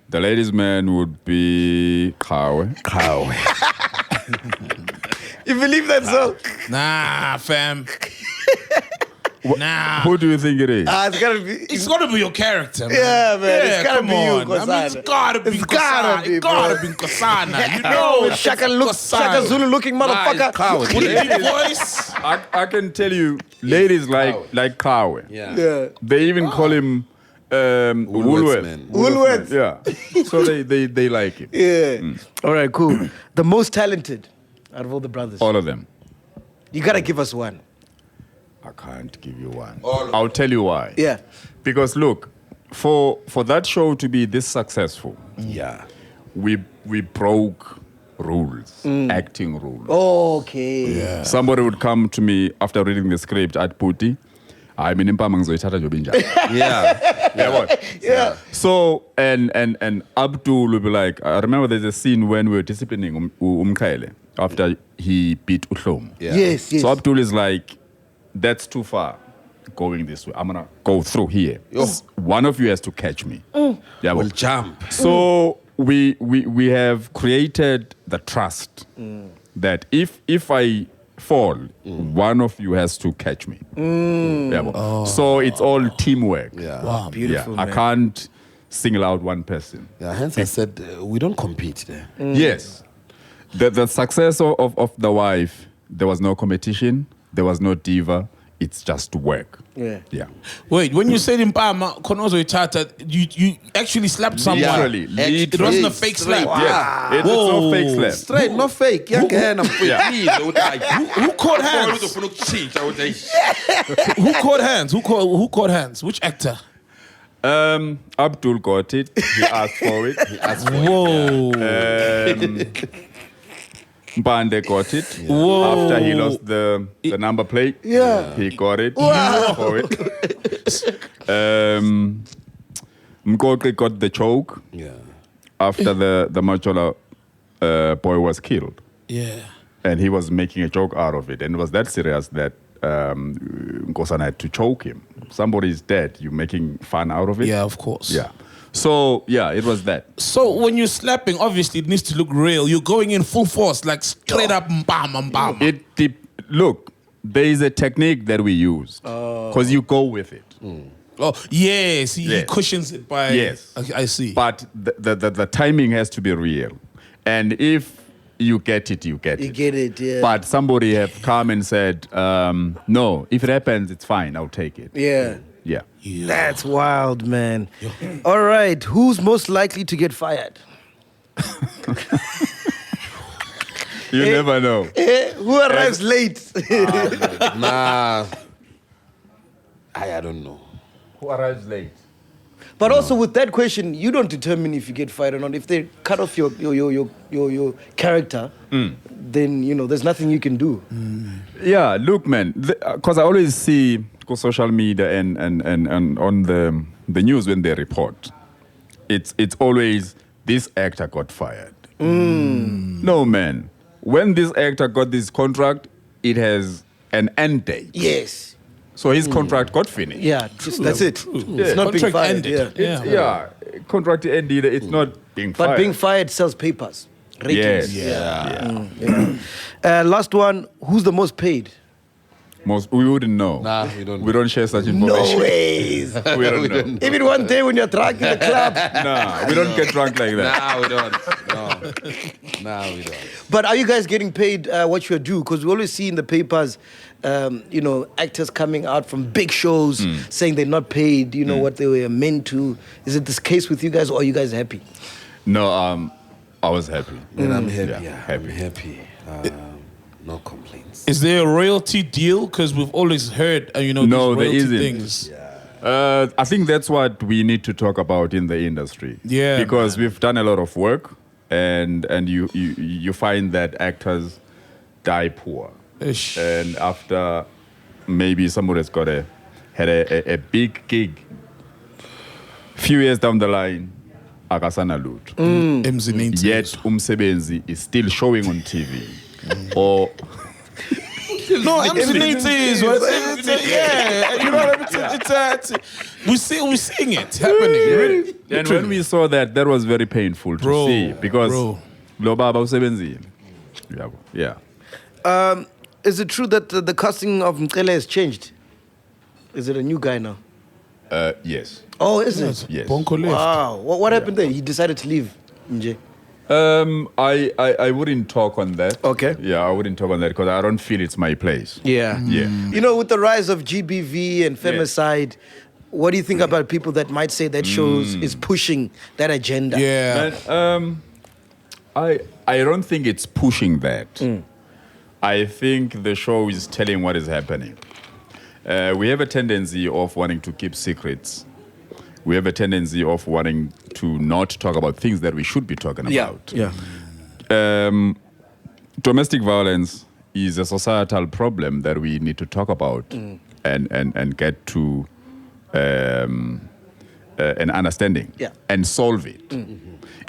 The ladies' man would be Kawe. You believe that so? Nah, fam. Nah. Who do you think it is? It's gotta be. It's gotta be your character, man. Yeah, man, it's gotta come be you, on. I mean, Nkosana. it's gotta be It's gotta Nkosana. be, It gotta bro. be Nkosana. You No, know, with Shaka Zulu looking motherfucker. with a deep voice. I can tell you, ladies like Kawe. Yeah. They even call him Woolworth. man. Woolworths. Yeah. So they like him. Yeah. All right, cool. The most talented out of all the brothers. All of them. You gotta give us one. I can't give you one. All of I'll tell you why. Yeah. Because look, for that show to be this successful, Yeah. we broke rules, acting rules. Okay. Yeah. Somebody would come to me after reading the script at Puti. I mean, Yeah. So and Abdul would be like, I remember there's a scene when we were disciplining Umkhaile after he beat Uhlom. Yeah. Yes. So Abdul is like, that's too far going this way. I'm gonna go through here. One of you has to catch me. Yeah, We'll jump. so we have created the trust that if I fall, one of you has to catch me. Yeah, so it's all teamwork. Yeah. Wow. Beautiful, I man. can't single out one person. Yeah, hence I said we don't compete there. Yes. The success of The Wife, there was no competition, there was no diva, it's just work. Yeah. Yeah. Wait, when you said in Palma, Konozo Chata, you actually slapped someone. Literally. It wasn't a fake slap. Yeah. It's no fake slap. Straight, no fake. Who caught hands? Who caught hands? Who caught hands? Which actor? Abdul got it. He asked for it. Whoa. Mbande got it. Whoa. After he lost the number plate. Yeah. He got it. For it. Mkoke got the choke Yeah. after the Machola boy was killed. Yeah. And he was making a joke out of it. And it was that serious that Nkosana had to choke him. Somebody is dead. You're making fun out of it. Yeah, of course. Yeah. So, yeah, it was that. So when you're slapping, obviously it needs to look real. You're going in full force, like straight up, bam, bam. Look, there is a technique that we use. Because you go with it. Oh, yes. He Yes. cushions it by... Yes. Okay, I see. But the timing has to be real. And if you get it, you get You it. get it, yeah. But somebody have come and said, no, if it happens, it's fine. I'll take it. Yeah. Yeah. That's wild, man. All right. Who's most likely to get fired? You never know. Who arrives late? Nah. I don't know. Who arrives late? But also with that question, you don't determine if you get fired or not. If they cut off your character, then there's nothing you can do. Yeah, look, man, because I always see on social media and on the news when they report, it's always this actor got fired. No, man. When this actor got this contract, it has an end date. Yes. So his contract got finished. Yeah, that's it. It's not being Contract fired. ended. Yeah. Yeah, contract ended. It's not being fired. But being fired sells papers. Ratings. Yes. Last one. Who's the most paid? We wouldn't know. Nah, we don't. We don't share such No information. ways. We don't know. Even one day when you're drunk in the club. Nah, we don't get drunk like that. Nah, we don't. No. Nah, we don't. But are you guys getting paid what you're due? Because we always see in the papers, actors coming out from big shows saying they're not paid, what they were meant to. Is it this case with you guys, or are you guys happy? No, I was happy. And I'm happy. Yeah, I'm happy. No complaints. Is there a royalty deal? Because we've always heard, No, these there royalty isn't. things. I think that's what we need to talk about in the industry. Yeah, because we've done a lot of work, and you find that actors die poor, Ish. and after maybe somebody has had a big gig, few years down the line, akasana lutho. Emzinentis. Yet umsebenzi is still showing on TV, or. No, Emzinentis. Yeah, you know what I mean? We're seeing it happening. Really. And when we saw that was very painful to see, because lo baba usebenzile. Yeah. Is it true that the casting of Mcele has changed? Is it a new guy now? Yes. Oh, is it? Yes. Bonko left. Wow. What happened there? He decided to leave, Nje. I wouldn't talk on that. Okay. Yeah, I wouldn't talk on that because I don't feel it's my place. Yeah. Yeah. With the rise of GBV and femicide, what do you think about people that might say that shows is pushing that agenda? Yeah. And, I don't think it's pushing that. I think the show is telling what is happening. We have a tendency of wanting to keep secrets. we have a tendency of wanting to not talk about things that we should be talking about. Domestic violence is a societal problem that we need to talk about and get to an understanding and solve it.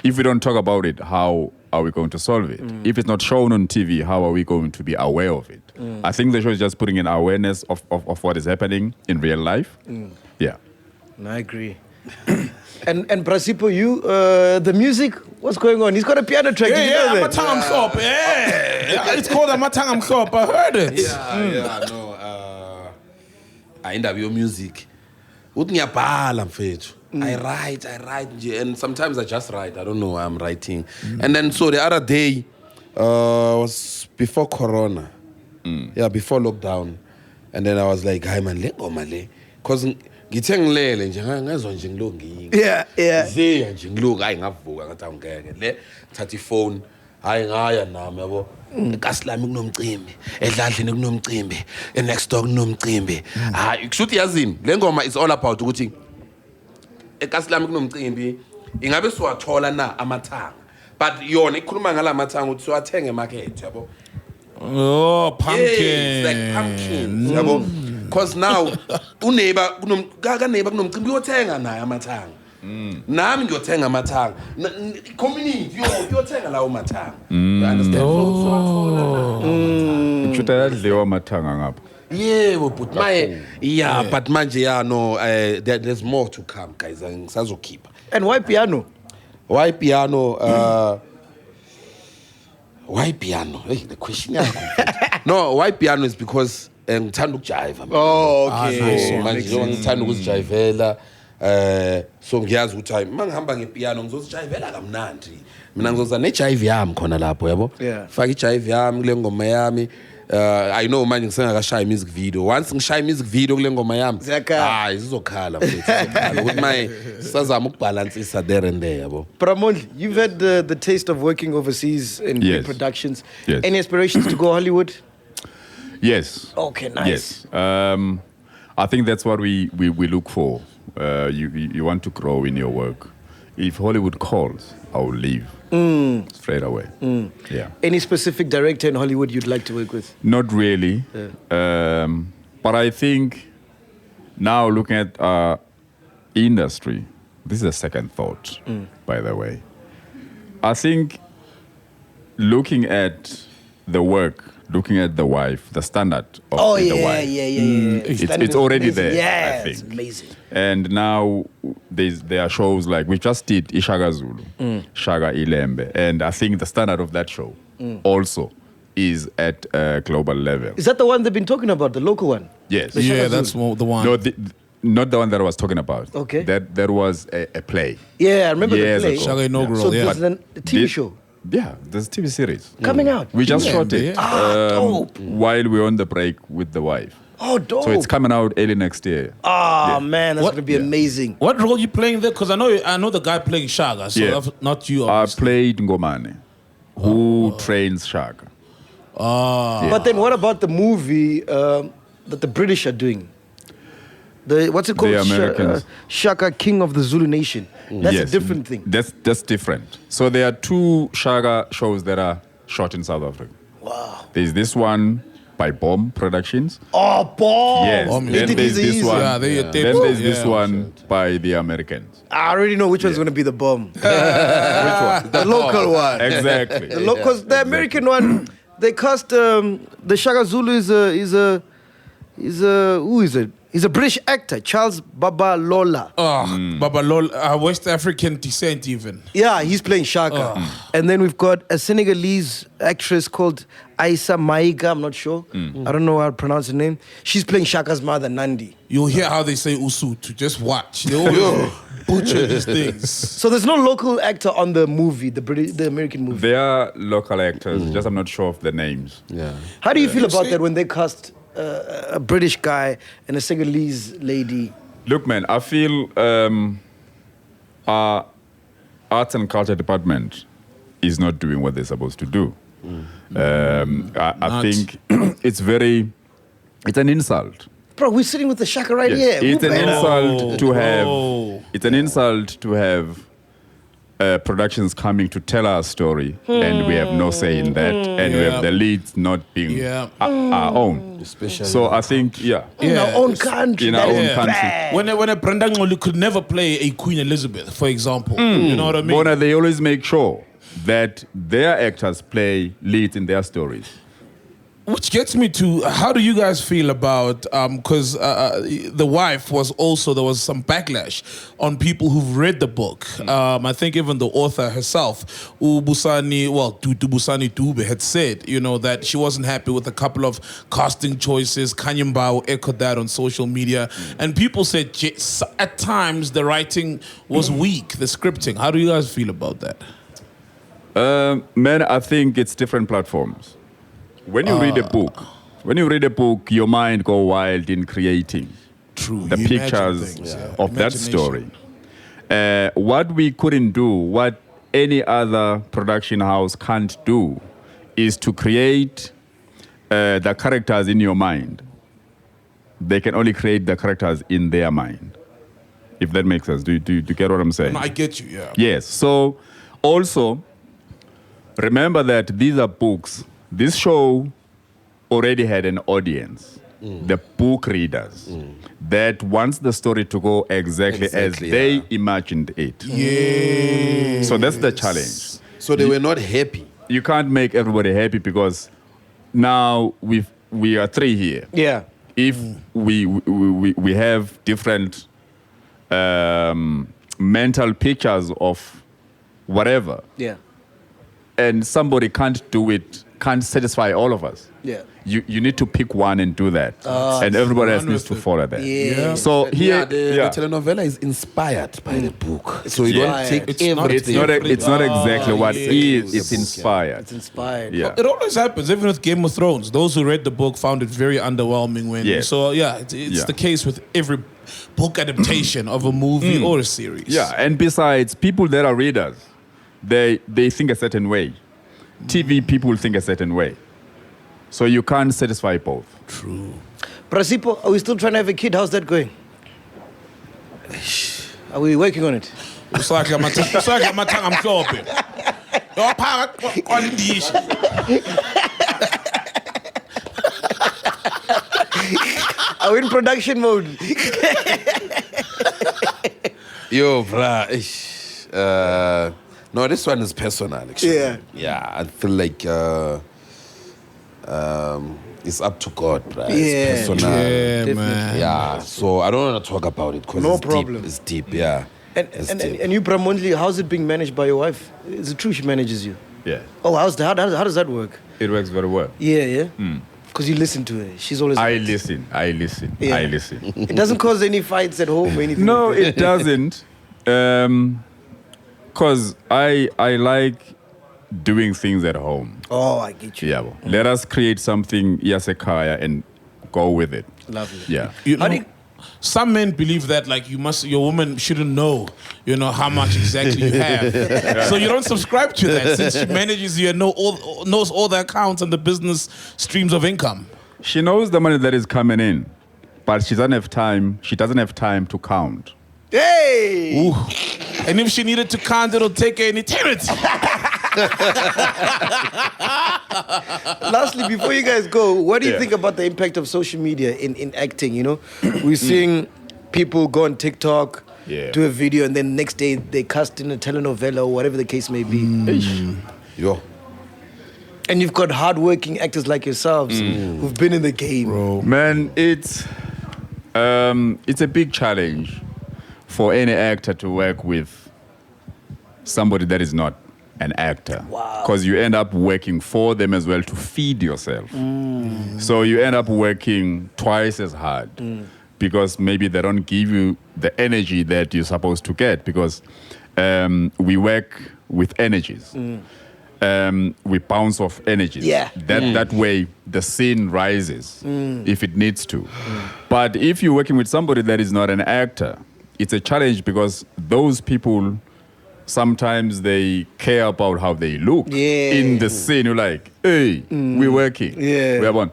If we don't talk about it, how are we going to solve it? If it's not shown on TV, how are we going to be aware of it? I think the show is just putting in awareness of what is happening in real life. Yeah. I agree. And Prasipo, you, the music, what's going on? He's got a piano track. Did you know that? Matang Mhlop, it's called a Matang Mhlop. I heard it. No. I end up your music. I write, and sometimes I just write. I don't know why I'm writing. And then so the other day was before Corona. Before lockdown. And then I was like, hi man, let go male. Because ngithengilele nje ngezwe nje ngilungile. Nje ngilunga hayi ngavuka ngathi angeke. Le thatha ifone hayi ngaya nami yabo. Ikasi lami kunomcimbi, edladlini kunomcimbi, next door kunomcimbi. Hayi kushuthi yazini, le ngoma is all about ukuthi ekasi lami kunomcimbi ingabe siwathola na amathanga. But yona ikhuluma ngala mathanga ukuthi siwathenge emarket yabo. Oh, pumpkin. It's like pumpkins, yabo. Because now uneighbor kunomcimbi uyothenga naye amathanga. Nami ngiyothenga amathanga. Community uyothenga lawo mathanga. You understand? Uchuta yadliwa mathanga ngapha. Yeah, but but manje there's more to come, guys. Ngisazokhipha. And why piano? Why piano? Why piano? Hey, the question. No, why piano is because ngithanda ukujive. Oh, okay. Manje ngithanda ukuzijivela. So ngiyazi ukuthi mangihamba ngepiano ngizozijivela kamnandi. Mina ngizoza nejive yami khona lapho yabo. Faka ijive yami kule ngoma yami. I know manje ngisengakashaya music video. Once ngishaya music video kule ngoma yami. Hayi sizokhala mfethu. Ukuthi maye sisazama ukubalansisa there and there yabo. Pramondli, you've had the taste of working overseas in big productions. Yes. Any aspirations to go Hollywood? Yes. Okay, nice. Yes. I think that's what we look for. You want to grow in your work. If Hollywood calls, I will leave straight away. Yeah. Any specific director in Hollywood you'd like to work with? Not really. But I think now looking at industry, this is a second thought, by the way. I think looking at the work, looking at the wife, the standard of the wife. It's already there, I think. It's amazing. And now there are shows like, we just did Shaka Zulu, Shaka Ilembe, and I think the standard of that show also is at a global level. Is that the one they've been talking about, the local one? Yes. Yeah, that's the one. No, not the one that I was talking about. Okay. That was a play. Yeah, I remember the play. Shaka inaugural, So there's a TV show. Yeah, there's a TV series. Coming out. We just shot it dope. while we were on the break with the wife. Oh, dope. So it's coming out early next year. Man, that's going to be amazing. What role you playing there? Because I know the guy playing Shaka, so that's not you. Obviously. I played Ngomane, who trains Shaka. But then what about the movie that the British are doing? What's it called? The Americans. Shaka, King of the Zulu Nation. That's a different thing. That's different. So there are two Shaka shows that are shot in South Africa. Wow. There's this one by Bomb Productions. Oh, Bomb! Yes. Then there's this one. Then there's this one by the Americans. I already know which one's going to be the bomb. Which one? The local one. Exactly. Because the American one, they cast the Shaka Zulu who is it? He's a British actor, Charles Babalola. Babalola, West African descent even. Yeah, he's playing Shaka. And then we've got a Senegalese actress called Aissa Maiga, I'm not sure. I don't know how to pronounce her name. She's playing Shaka's mother, Nandi. You'll hear how they say Usu to just watch. They always butcher these things. So there's no local actor on the movie, the American movie. There are local actors, just I'm not sure of the names. Yeah. How do you feel about that when they cast a British guy and a Senegalese lady? Look, man, I feel our arts and culture department is not doing what they're supposed to do. I think it's an insult Bro, we're sitting with the Shaka right here. It's an Whoop, insult to have. Oh. It's an insult to have productions coming to tell our story, and we have no say in that, and we have the leads not being our own. Especially So I think, in our own country. in our that own is country. bad. When a Brenda Ngoli could never play a Queen Elizabeth, for example. You know what I mean? Bona, they always make sure that their actors play leads in their stories. Which gets me to, how do you guys feel about, because the wife there was some backlash on people who've read the book. I think even the author herself, Tutu Busani Dube, had said, that she wasn't happy with a couple of casting choices. Kanyambao echoed that on social media. And people said at times the writing was weak, the scripting. How do you guys feel about that? Man, I think it's different platforms. When you read a book, your mind go wild in creating the You pictures imagine things, of that Imagination. story. What we couldn't do, what any other production house can't do, is to create the characters in your mind. They can only create the characters in their mind. If that makes sense. Do you get what I'm saying? No, I get you, yeah. Yes. So also, remember that these are books. This show already had an audience, the book readers, that wants the story to go exactly as they imagined it. Yeah. So that's the challenge. So they were not happy. You can't make everybody happy because now we are three here. Yeah. If we have different mental pictures of whatever, Yeah. and somebody can't satisfy all of us. Yeah. You need to pick one and do that. And everybody else needs to follow that. Yeah. So here, The telenovela is inspired by the book. So you don't take It's not- everything. it's not exactly what yeah. is. It's inspired. It's inspired. Yeah. It always happens, even with Game of Thrones. Those who read the book found it very underwhelming when. Yes. So it's the case with every book adaptation of a movie or a series. Yeah, and besides, people that are readers, they think a certain way. TV people think a certain way. So you can't satisfy both. True. Prasipo, are we still trying to have a kid? How's that going? Are we working on it? Usakha amathanga amhlophe. Yophaka kwandishi. Are we in production mode? Yo, bruh. No, this one is personal, actually. Yeah. Yeah, I feel like it's up to God, bruh. Yeah. It's personal. Yeah, man. Yeah, so I don't want to talk about it because No it's problem. deep. It's deep, yeah. And you, MONDLI, how's it being managed by your wife? Is it true she manages you? Yeah. Oh, how does that work? It works very well. Yeah. Because you listen to her. She's always. I listen. Yeah. I listen. It doesn't cause any fights at home or anything. No, like that. it doesn't. Because I like doing things at home. Oh, I get you. Yeah. Well, let us create something yasekaya and go with it. Lovely. Yeah. How do you- Some men believe that your woman shouldn't know, how much exactly you have. So you don't subscribe to that since she manages you and knows all the accounts and the business streams of income. She knows the money that is coming in, but she doesn't have time. She doesn't have time to count. Hey! Ooh. And if she needed to count, it'll take her an eternity. Lastly, before you guys go, what do you Yeah. think about the impact of social media in acting? We're seeing people go on TikTok, Yeah. do a video, and then next day they cast in a telenovela or whatever the case may be. Yo. And you've got hardworking actors like yourselves who've been in the game. Bro. Man, it's a big challenge for any actor to work with somebody that is not an actor. Wow. Because you end up working for them as well to feed yourself. So you end up working twice as hard because maybe they don't give you the energy that you're supposed to get because we work with energies. We bounce off energies. Yeah. That way the scene rises if it needs to. But if you're working with somebody that is not an actor, it's a challenge because those people sometimes they care about how they look in the scene. You're like, hey, we're working. Yeah. We're on.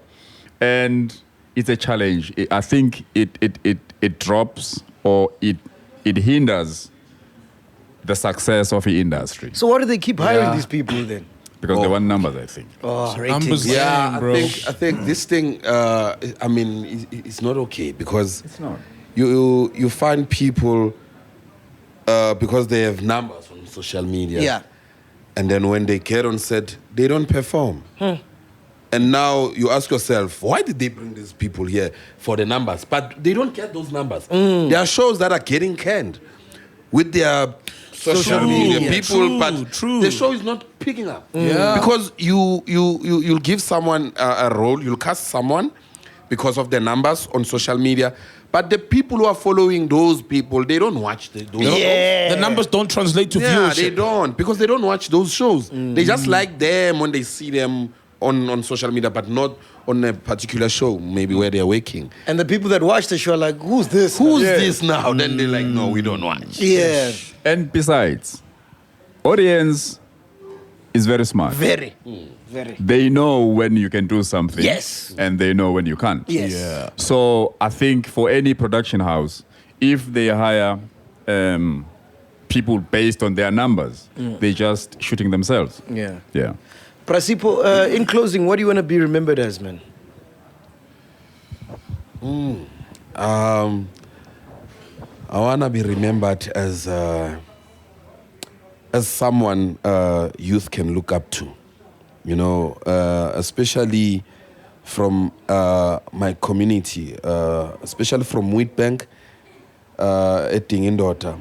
And it's a challenge. I think it drops or it hinders the success of the industry So why do they keep hiring these people then? because they want numbers, I think. Oh, Numbers, ratings. Yeah, bro. I think this thing. I mean, it's not okay because It's not. you find people because they have numbers on social media. Yeah. And then when they get on set, they don't perform. And now you ask yourself, why did they bring these people here for the numbers? But they don't get those numbers. There are shows that are getting canned with their social True, media yeah. people, but True. the show is not picking up. Yeah. Because you'll give someone a role, you'll cast someone because of their numbers on social media. But the people who are following those people, they don't watch those shows. Yeah. The numbers don't translate to Yeah, viewership. they don't, because they don't watch those shows. They just like them when they see them on social media, but not on a particular show, maybe where they're working. And the people that watch the show are like, who's this? Who's Yeah. this now? Then they're like, no, we don't watch. Yeah. And besides, audience is very smart. Very. Very. They know when you can do something. Yes. And they know when you can't. Yes. Yeah. So I think for any production house, if they hire people based on their numbers, they're just shooting themselves. Yeah. Yeah. Prasipo, in closing, what do you want to be remembered as, man? I want to be remembered as someone youth can look up to, you know, especially from my community, especially from Wheatbank, at Dingindota.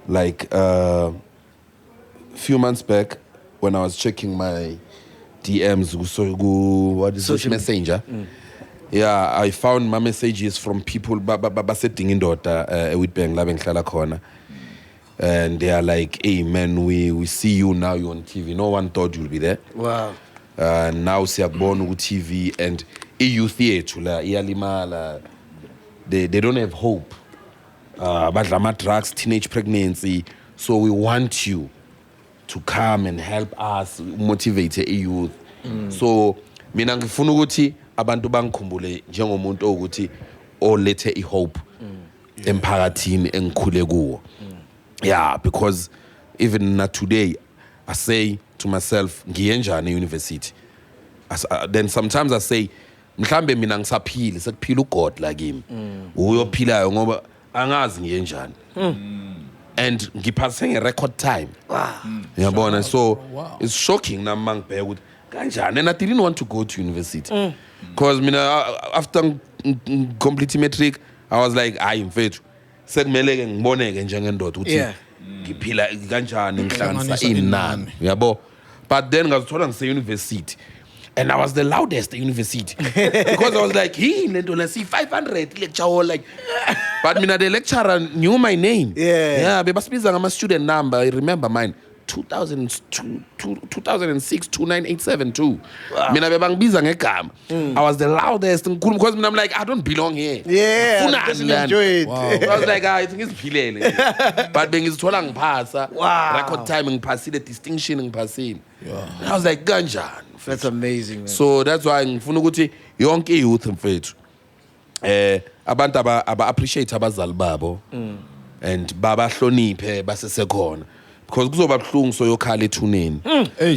Like a few months back, when I was checking my DMs, what is Social- it, Messenger? Yeah, I found my messages from people basetting in daughter Wheatbank la bengihlala khona. And they are like, hey man, we see you now, you're on TV. No one thought you'll be there. Wow. Now siyakubona ku TV and youth yethu la iyalimala. They don't have hope. Badla ama drugs, teenage pregnancy. So we want you to come and help us motivate youth. So mina ngifuna ukuthi abantu bangikhumbule njengomuntu ukuthi olethe ihope emphakathini engikhule kuwo. Yeah, because even today I say to myself ngiye njani university. Then sometimes I say mhlambe mina ngisaphile sekuphila uGod la kimi. Uyophilayo ngoba angazi ngiye njani. And ngiphase nge-record time. Yabona, so it's shocking na mangibheka ukuthi kanjani. And I didn't want to go to university because after complete matric I was like hayi mfethu sekumele ke ngiboneke njengendoda ukuthi Yeah. ngiphila kanjani ngihlanganisa Ngihlanganisa inani yabo. But then ngazithola ngise university and I was the loudest at university because I was like hey lento la see 500 lecture hall like but mina the lecturer knew my name. Yeah, bebasibiza ngama student number. I remember mine 2006 29872. Mina bebangibiza ngegama. I was the loudest because I'm like I don't belong here. Yeah, Funani I just lana. enjoy it. I was like I think ngiziphilele. But bengizithola ngiphasa. Wow. Record time ngiphasile, distinction ngiphasile. I was like kanjani. That's amazing, man. So that's why ngifuna ukuthi yonke youth mfethu abantu aba appreciate abazali babo and babahloniphe basesekhona because kuzoba buhlungu so yokhala ethuneni.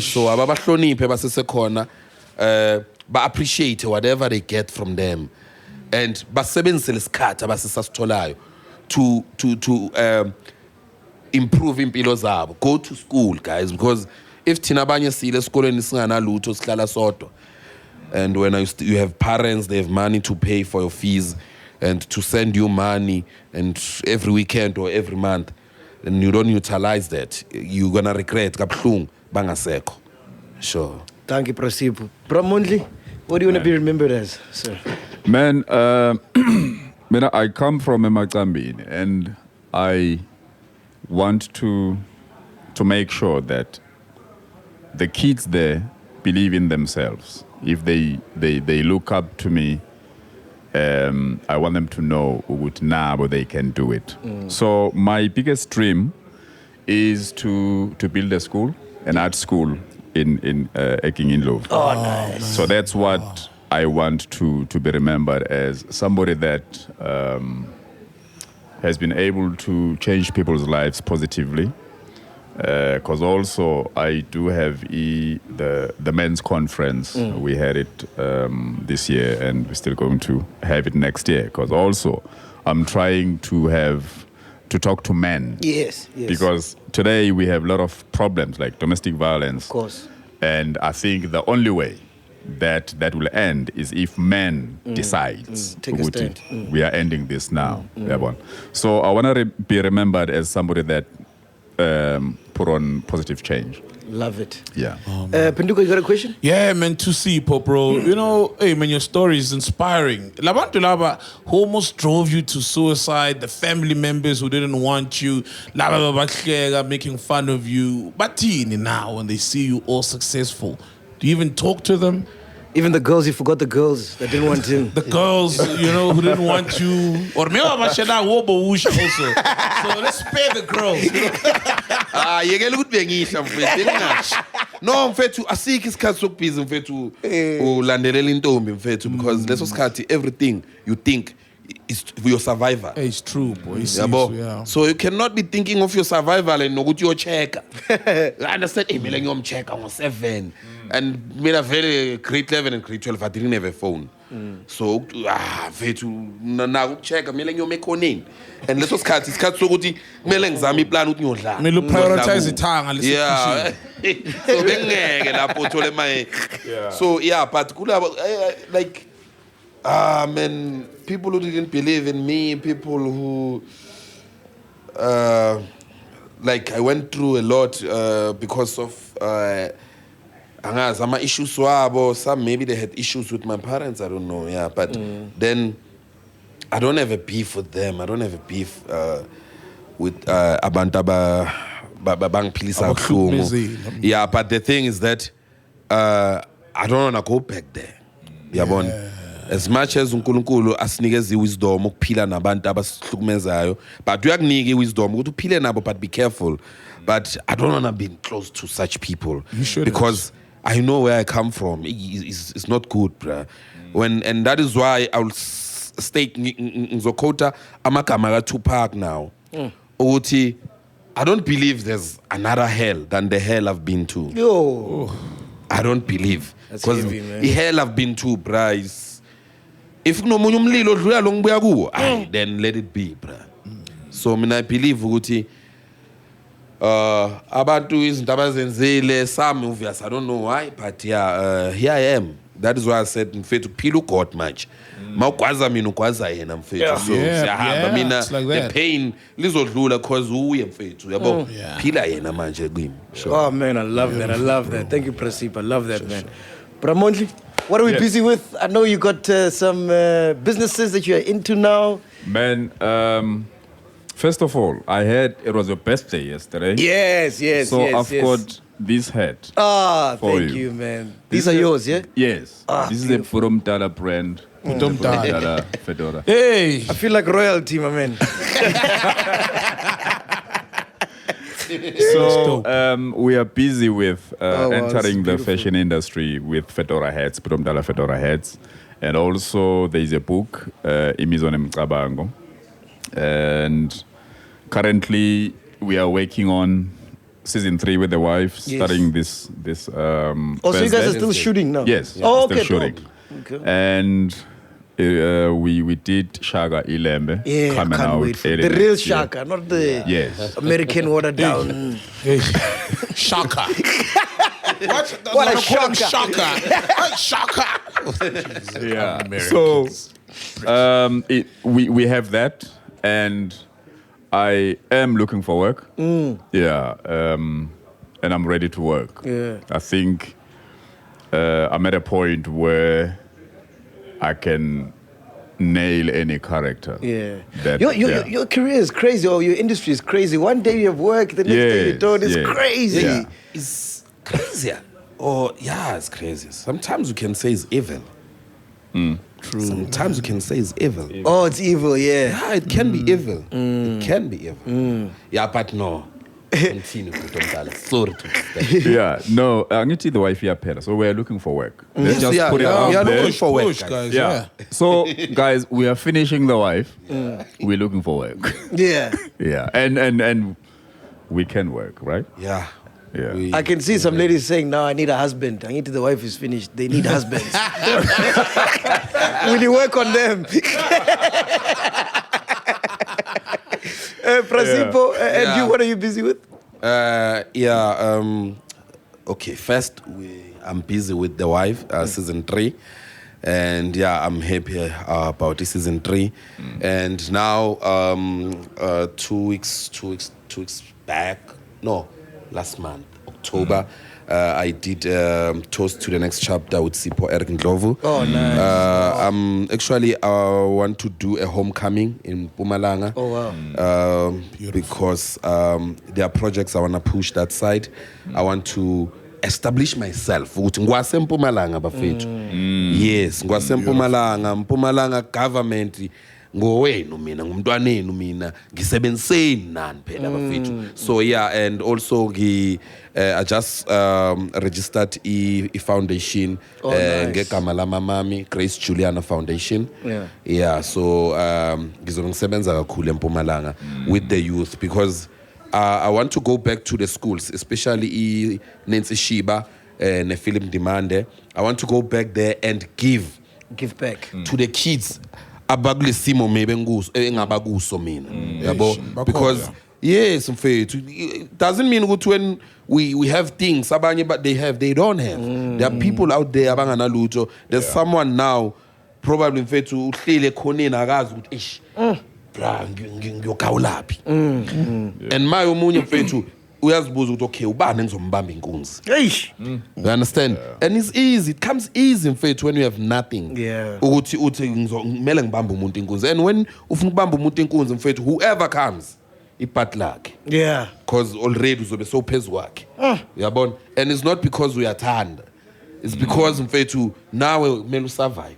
So ababahloniphe basesekhona ba appreciate whatever they get from them and basebenzise lesikhathi abasisasitholayo to improve impilo zabo. Go to school guys because if thina abanye sile esikoleni singanalutho sihlala sodwa and when you have parents, they have money to pay for your fees and to send you money and every weekend or every month and you don't utilize that, you're gonna regret kabuhlungu bangasekho. Sure. Thank you, Prasipo. Bro MONDLI, what do you want to be remembered as, sir? Man, I come from Emacambini and I want to make sure that the kids there believe in themselves. If they look up to me, I want them to know but they can do it. So my biggest dream is to build a school, an art school in Eking in Love. Oh, nice. So that's what I want to be remembered as somebody that has been able to change people's lives positively. Because also I do have the men's conference. We had it this year, and we're still going to have it next year. Because also I'm trying to talk to men. Yes. Because today we have a lot of problems like domestic violence. Of course. And I think the only way that will end is if men decides Take a stand. we are ending this now. So I want to be remembered as somebody that put on positive change. Love it. Yeah. Penduko, you got a question? Yeah, man, to see, bro. You know, hey, man, your story is inspiring. Labantu laba who almost drove you to suicide, the family members who didn't want you, making fun of you. But now, when they see you all successful, do you even talk to them? Even the girls, you forgot the girls that didn't want him. The girls, you know, who didn't want you. Or maybe also. So let's spare the girls. Yekela ukuthi bengisha mfethu engashi. No mfethu asikho isikhathi sokubhiza mfethu ulandelela intombi mfethu because leso sikhathi everything you think is for your survival. Hey, it's true, boy. Yeah. So you cannot be thinking of your survival and nokuthi uyochecka. I understand mina ngiyomchecka ngo7 and mina vele grade 11 and grade 12 I didn't have a phone. So mfethu na ukuchecka mina ngiyomekhoneni and leso sikhathi sokuthi kumele ngizame iplan ukuthi ngiyodlala. Mina prioritize ithanga lesi. Yeah. So bengeke lapho uthole my. So yeah, but kulabo like man, people who didn't believe in me, people who, like I went through a lot because of some issues. Some maybe they had issues with my parents. I don't know. Yeah, but then I don't have a beef with them. I don't have a beef with Abantaba Bang Pilisa. Yeah, but the thing is that I don't want to go back there. Yeah. As much as uNkulunkulu asinikeza wisdom ukuphila nabantu abasihlukumezayo, but uyakunika wisdom ukuthi uphile nabo, but be careful. But I don't want to be close to such people because I know where I come from. It's not good, bruh. And that is why I will state ngizokota amagama ka Tupac now. Ukuthi I don't believe there's another hell than the hell I've been to. Yo. I don't believe. Because the hell I've been to, bruh, if no umlilo odlula lo ngibuya kuwo, then let it be, bruh. So I believe ukuthi abantu izinto abazenzile some obvious, I don't know why, but yeah, here I am. That is why I said mfethu kuphila uGod much. Mawugwaza mina ugwaza yena mfethu. So siyahamba mina the pain lizodlula cause uye mfethu, yabo. Phila yena manje kimi. Oh man, I love that. I love that. Thank you, Prasip. I love that, man. But MONDLI, what are we busy with? I know you got some businesses that you are into now. Man, first of all, I heard it was your birthday yesterday. Yes. So I've got this hat. Thank you, man. These are yours, yeah? Yes. This is a Purumdala brand. Purumdala fedora. Hey! I feel like royalty, my man. So we are busy with entering the fashion industry with fedora hats, Purumdala fedora hats. And also there is a book, Imizone Mcabango. And currently we are working on season 3 with the wife, starting this so you guys are still shooting now? Yes. Still shooting. Okay. And we did Shaka Ilembe coming can't out. wait for the real Shaka, not the American watered down. Shaka. What a shocker. Shaka. Shaka. Yeah. So we have that, and I am looking for work. Yeah. And I'm ready to work. Yeah. I think I'm at a point where I can nail any character. Yeah. That, your career is crazy, or your industry is crazy. One day you have work, the next day you don't. It's crazy. Yeah. It's crazy. It's crazy. Sometimes you can say it's evil. True. Sometimes you can say it's evil. Oh, it's evil, yeah. Yeah, it can be evil. It can be evil. Yeah, but no. Continue, sorry to Yeah, no, I need to see the wife here, Pella. So we're looking for work. Let's just yeah, put it yeah, out we are there. looking for work, Push, guys. guys. So, guys, we are finishing the wife. We're looking for work. Yeah. Yeah, and we can work, right? Yeah. Yeah. I can see some ladies saying, "No, I need a husband. I need the wife is finished. They need husbands." Will you work on them? Prasipo, and you, what are you busy with? Okay, first, I'm busy with The Wife, season 3. And yeah, I'm happy about this season 3. And now, 2 weeks back, no, last month, October, I did Toast to the Next Chapter with SIPHO Eric Ndlovu. Oh, nice. Actually, I want to do a homecoming in Mpumalanga. Oh, wow. Because there are projects I want to push that side. I want to establish myself. Ukuthi ngwasempumalanga bafethu. Yes, ngwasempumalanga, Mpumalanga government ngowenu mina, ngumntwanenu mina, ngisebenziseni nani phela bafethu. So yeah, and also I just registered a foundation ngegama lamamami, Grace Juliana Foundation. Yeah, so ngizobe ngisebenza kakhulu eMpumalanga with the youth, because I want to go back to the schools, especially Nancy Shiba and Philip Demande. I want to go back there and give back to the kids abakulisimo maybe engabakuso mina. Yabo, because yes, it doesn't mean good when we have things abanye but they don't have. There are people out there abanganalutho. There's someone now probably mfethu uhlele khoneni akazi ukuthi ish bra ngiyogawulaphi. And my omunye mfethu uyazibuza ukuthi okay ubani engizombamba inkunzi. You understand? And it's easy, it comes easy mfethu when you have nothing. Ukuthi uthi ngizomela ngibamba umuntu inkunzi. And when ufuna ukubamba umuntu inkunzi mfethu, whoever comes ibad lakhe. Yeah, because already uzobe so phezu kwakhe. Uyabona? And it's not because uyathanda, it's because mfethu nawe kumele usurvive.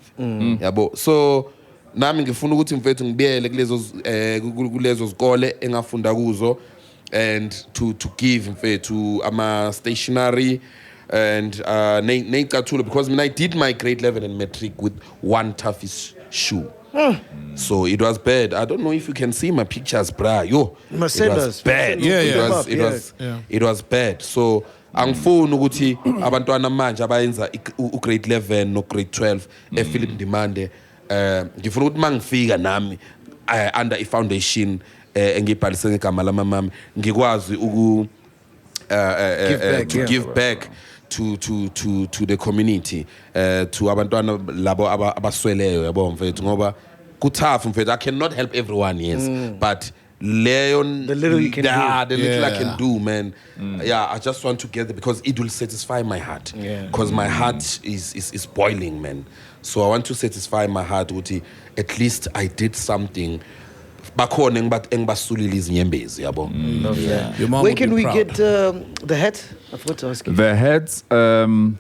Yabo, so nami ngifuna ukuthi mfethu ngibiyele kulezo zikole engafunda kuzo, and to give mfethu ama stationery and neyicathulo, because I did my grade 11 and matric with one toughest shoe. So it was bad. I don't know if you can see my pictures, bra. It was bad. It was bad. So angifuni ukuthi abantwana manje abayenza grade 11 no grade 12 Philip Demande, ngifuna ukuthi mangifika nami under a foundation engibhalise ngegama lamamami ngikwazi to give back to the community, to abantwana labo abasweleyo yabo mfethu, ngoba kutough mfethu. I cannot help everyone, yes, but the little you can do, the little I can do, man. Yeah, I just want to get there because it will satisfy my heart. Because my heart is boiling, man. So I want to satisfy my heart with at least I did something. Where can we get the hat? I forgot to ask you. The hats,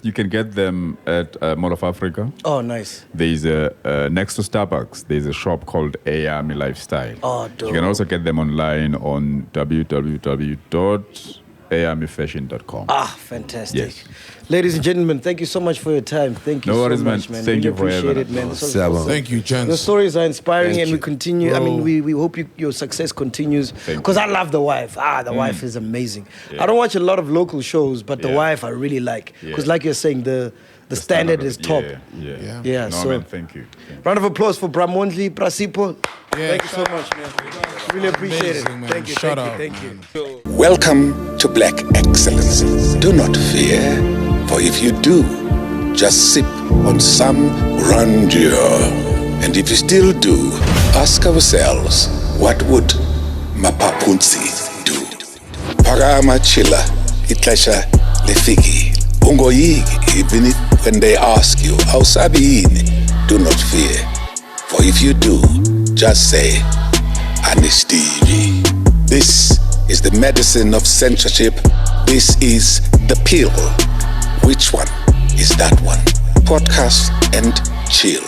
you can get them at Mall of Africa. Oh, nice. There's next to Starbucks, there's a shop called Army Lifestyle. Oh, dope. You can also get them online on www.armyfashion.com. Ah, fantastic. Yes. Ladies and gentlemen, thank you so much for your time. Thank you so much, man. Thank you for appreciate having it, man. Thank you, gents. Your stories are inspiring. Thank and we you. continue. I mean, we hope your success continues. Because I love The Wife. The Wife is amazing. I don't watch a lot of local shows, but The Wife I really like. Because like you're saying, the standard is top. No, so man, thank you. round of applause for MONDLI, Prasipo. Thank you so much, man. Really appreciate it. Amazing, man. Thank you. Shout Thank out, you. Welcome to Black Excellence. Do not fear, for if you do, just sip on some grandeur. And if you still do, ask ourselves, what would Mapapunzi do? Parama chila, itlasha lefiki. Ungoyiki, even when they ask you, how sabi do not fear. For if you do, just say, Anistivi. This is the medicine of censorship. This is the pill. Which one is that one? Podcast and chill.